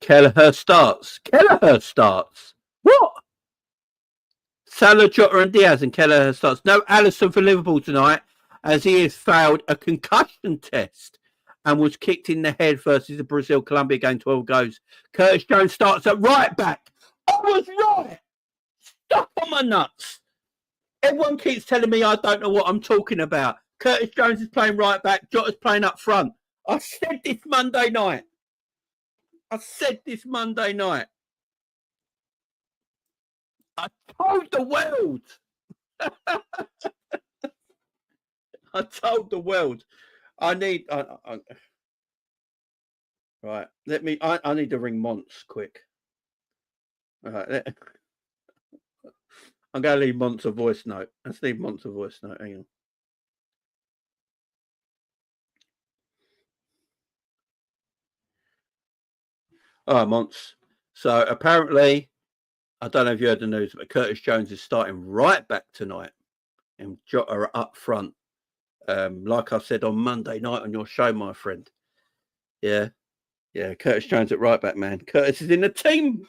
Kelleher starts. What? Salah, Jota and Diaz and Kelleher starts. No Alisson for Liverpool tonight, as he has failed a concussion test and was kicked in the head versus the Brazil-Colombia game, 12 goals. Curtis Jones starts at right back. I was right. Stuck on my nuts. Everyone keeps telling me I don't know what I'm talking about. Curtis Jones is playing right back. Jota's playing up front. I said this Monday night. I told the world. I told the world. Right. Let me. I need to ring Monts quick. All right. I'm going to leave Monts a voice note. Let's leave Monts a voice note. Hang on. All right, Monts. So apparently, I don't know if you heard the news, but Curtis Jones is starting right back tonight, and Jota are up front. Like I said on Monday night on your show, my friend. Yeah. Curtis Jones at right back, man. Curtis is in the team.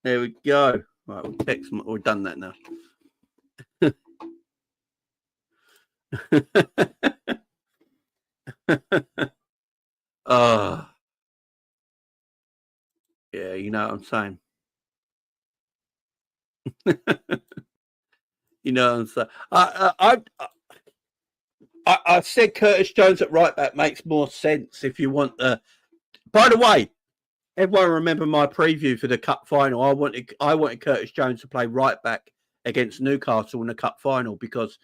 There we go. Right, we'll text. We've done that now. Yeah, you know what I'm saying. You know what I'm saying. I said Curtis Jones at right back makes more sense if you want the. By the way, everyone remember my preview for the cup final. I wanted Curtis Jones to play right back against Newcastle in the cup final because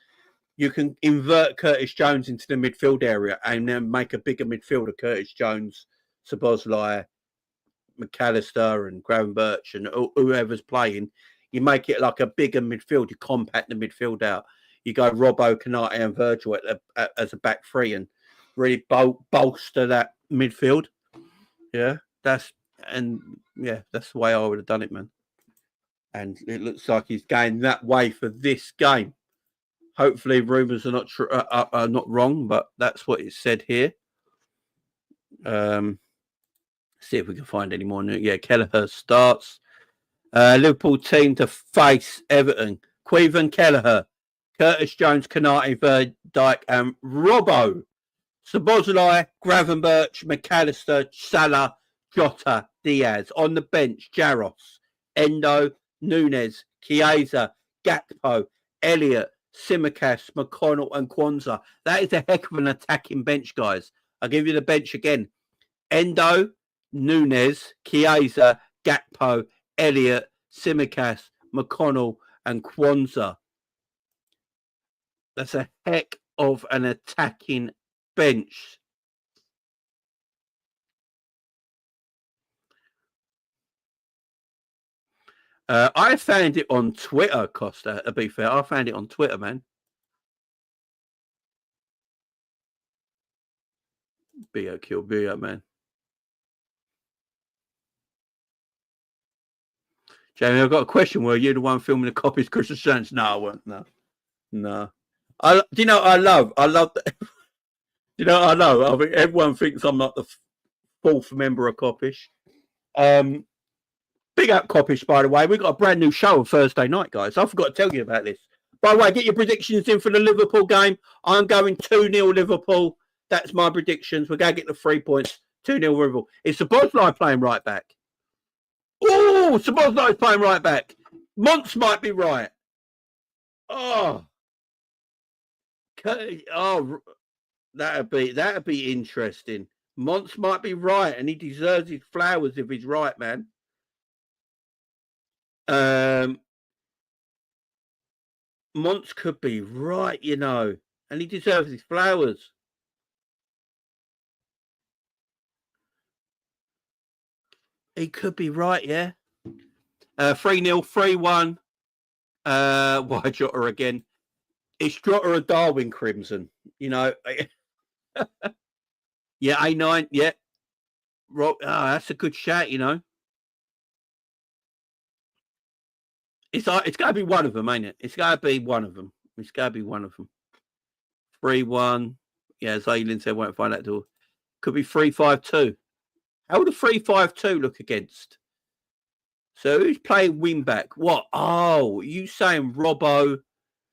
you can invert Curtis Jones into the midfield area and then make a bigger midfield of Curtis Jones, Szoboszlai, McAllister and Gravenberch and whoever's playing. You make it like a bigger midfield. You compact the midfield out. You go Robbo, Canate and Virgil as a back three and really bolster that midfield. Yeah, that's the way I would have done it, man. And it looks like he's going that way for this game. Hopefully, rumours are not are not wrong, but that's what it said here. See if we can find any more news. Yeah, Kelleher starts. Liverpool team to face Everton. Queven, Kelleher, Curtis Jones, Canate, Verdijk, and Robbo. Szoboszlai, Gravenberch, McAllister, Salah, Jota, Diaz. On the bench, Jaros, Endo, Nunes, Chiesa, Gakpo, Elliott, Tsimikas, McConnell, and Kwanzaa. That is a heck of an attacking bench, guys. I'll give you the bench again. Endo, Nunes, Chiesa, Gakpo, Elliott, Tsimikas, McConnell, and Kwanzaa. That's a heck of an attacking bench. I found it on Twitter, Costa, to be fair. I found it on Twitter, man. B.O. man. Jamie, I've got a question. Were you the one filming the copies, Christmas Jones? No, I weren't. No. Do you know what I love? You know what I know? I think everyone thinks I'm like the fourth member of Coppish. Big up Coppish, by the way. We've got a brand new show on Thursday night, guys. I forgot to tell you about this. By the way, get your predictions in for the Liverpool game. I'm going 2-0 Liverpool. That's my predictions. We're going to get the 3 points. 2-0 Liverpool. Is Szoboszlai playing right back? Oh, Szoboszlai is playing right back. Monts might be right. Oh, that'd be interesting. Monts might be right, and he deserves his flowers if he's right, man. Monts could be right, you know, and he deserves his flowers. He could be right, yeah. 3-0, 3-1. Why Jota again? It's Jota or Darwin Crimson, you know. Yeah, A9, yeah. That's a good shout, you know. It's got to be one of them, ain't it? It's got to be one of them. 3-1. Yeah, Zaylin said, won't find that door. Could be 3-5-2. How would a 3-5-2 look against? So who's playing wing back? What? Oh, you saying Robbo?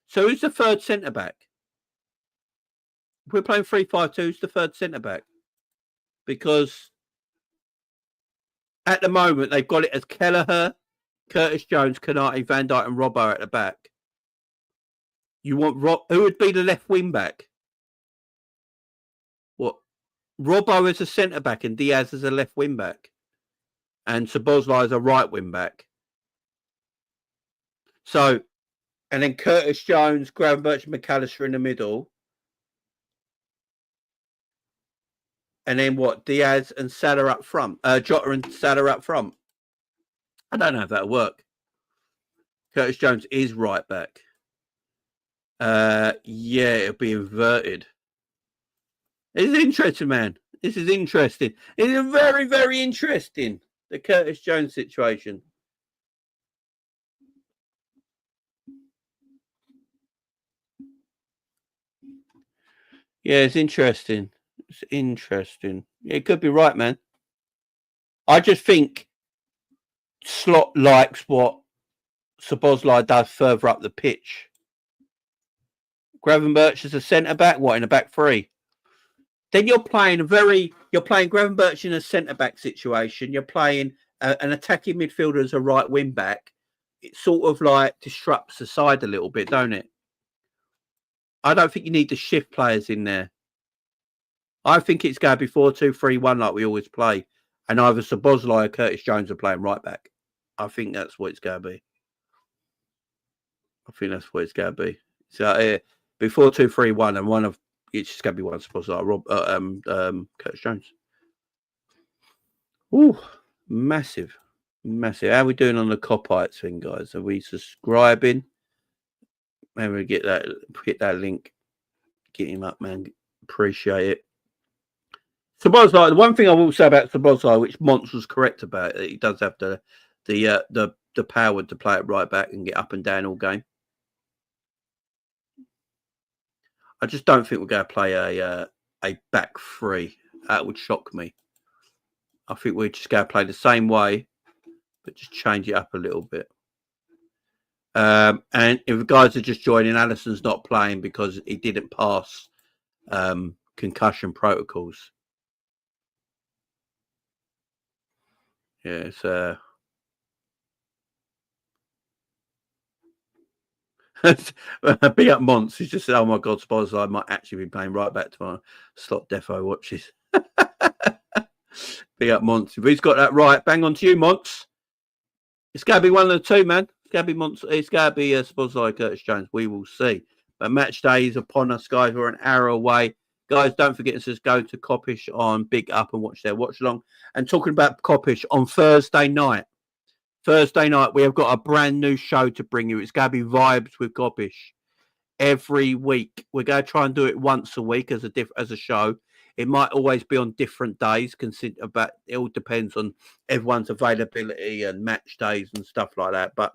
So who's the third centre back? If we're playing 3-5-2, who's the third centre back? Because at the moment they've got it as Kelleher, Curtis Jones, Konate, Van Dijk, and Robbo at the back. You want who would be the left wing back? What? Robbo as a centre back and Diaz as a left wing back, and Szoboszlai as a right wing back. So, and then Curtis Jones, Gravenberch, and McAllister in the middle. And then what? Diaz and Salah up front. Jota and Salah up front. I don't know if that'll work. Curtis Jones is right back. Yeah, it'll be inverted. This is interesting, man. This is interesting. It is very, very interesting, the Curtis Jones situation. Yeah, it's interesting. It's interesting. It could be right, man. I just think Slot likes what Szoboszlai does further up the pitch. Gravenberch as a centre back, what, in a back three? Then you're playing Gravenberch in a centre back situation. You're playing an attacking midfielder as a right wing back. It sort of like disrupts the side a little bit, don't it? I don't think you need to shift players in there. I think it's going to be 4-2-3-1 like we always play. And either Szoboszlai or Curtis Jones are playing right back. I think that's what it's going to be. So be 4-2-3-1 and one of it's just going to be one Szoboszlai, Curtis Jones. Ooh, massive. How are we doing on the Copites thing, guys? Are we subscribing? Maybe hit that link. Get him up, man. Appreciate it. Szoboszlai, the one thing I will say about Szoboszlai, which Monts was correct about, he does have the power to play it right back and get up and down all game. I just don't think we're going to play a back three. That would shock me. I think we're just going to play the same way, but just change it up a little bit. And if the guys are just joining, Allison's not playing because he didn't pass concussion protocols. Yeah, it's big up Monts. He's just said, "Oh my God, Szoboszlai might actually be playing right back tomorrow." Slot Defo watches. Big up Monts. If he's got that right, bang on to you, Monts. It's going to be one of the two, man. It's going to be Monts. It's going to be Szoboszlai, Curtis Jones. We will see. But match day is upon us, guys. We're an hour away. Guys, don't forget to just go to Coppish on Big Up and watch their watch along. And talking about Coppish on Thursday night, we have got a brand new show to bring you. It's going to be Vibes with Coppish every week. We're going to try and do it once a week as a show. It might always be on different days. It all depends on everyone's availability and match days and stuff like that. But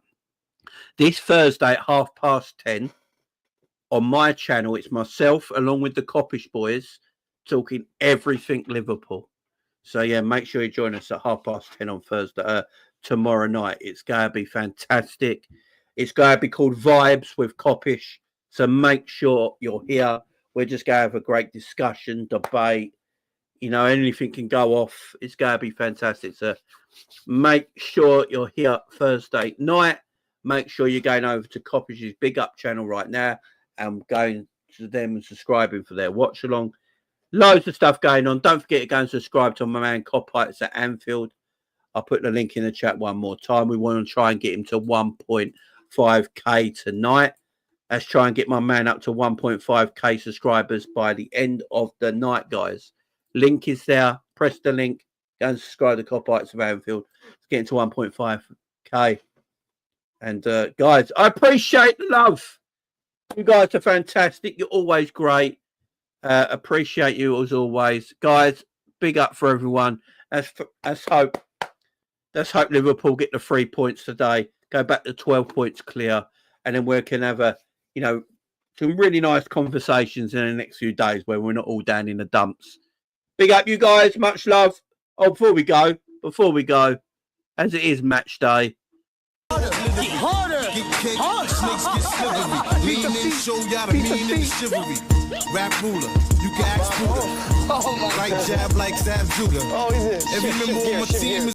this Thursday at 10:30 on my channel, it's myself along with the Coppish boys talking everything Liverpool. So yeah, make sure you join us at 10:30 on Thursday, tomorrow night. It's going to be fantastic. It's going to be called Vibes with Coppish. So make sure you're here. We're just going to have a great discussion, debate. You know, anything can go off. It's going to be fantastic. So make sure you're here Thursday night. Make sure you're going over to Coppish's Big Up channel right now and going to them and subscribing for their watch along. Loads of stuff going on. Don't forget to go and subscribe to my man Coppites at Anfield. I'll put the link in the chat one more time. We want to try and get him to 1.5k tonight. Let's try and get my man up to 1.5k subscribers by the end of the night, guys. Link is there. Press the link. Go and subscribe to Coppites of Anfield. It's getting to 1.5k. And guys, I appreciate the love. You guys are fantastic. You're always great. Appreciate you as always, guys. Big up for everyone. Let's hope Liverpool get the 3 points today. Go back to 12 points clear, and then we can have some really nice conversations in the next few days where we're not all down in the dumps. Big up, you guys. Much love. Oh, before we go, as it is match day. Harder. Get kicked, snakes get slithery. Lean in, show y'all the meaning of chivalry. Rap ruler, you can ask Buddha. Right jab like Zab Judah. Every member on my team is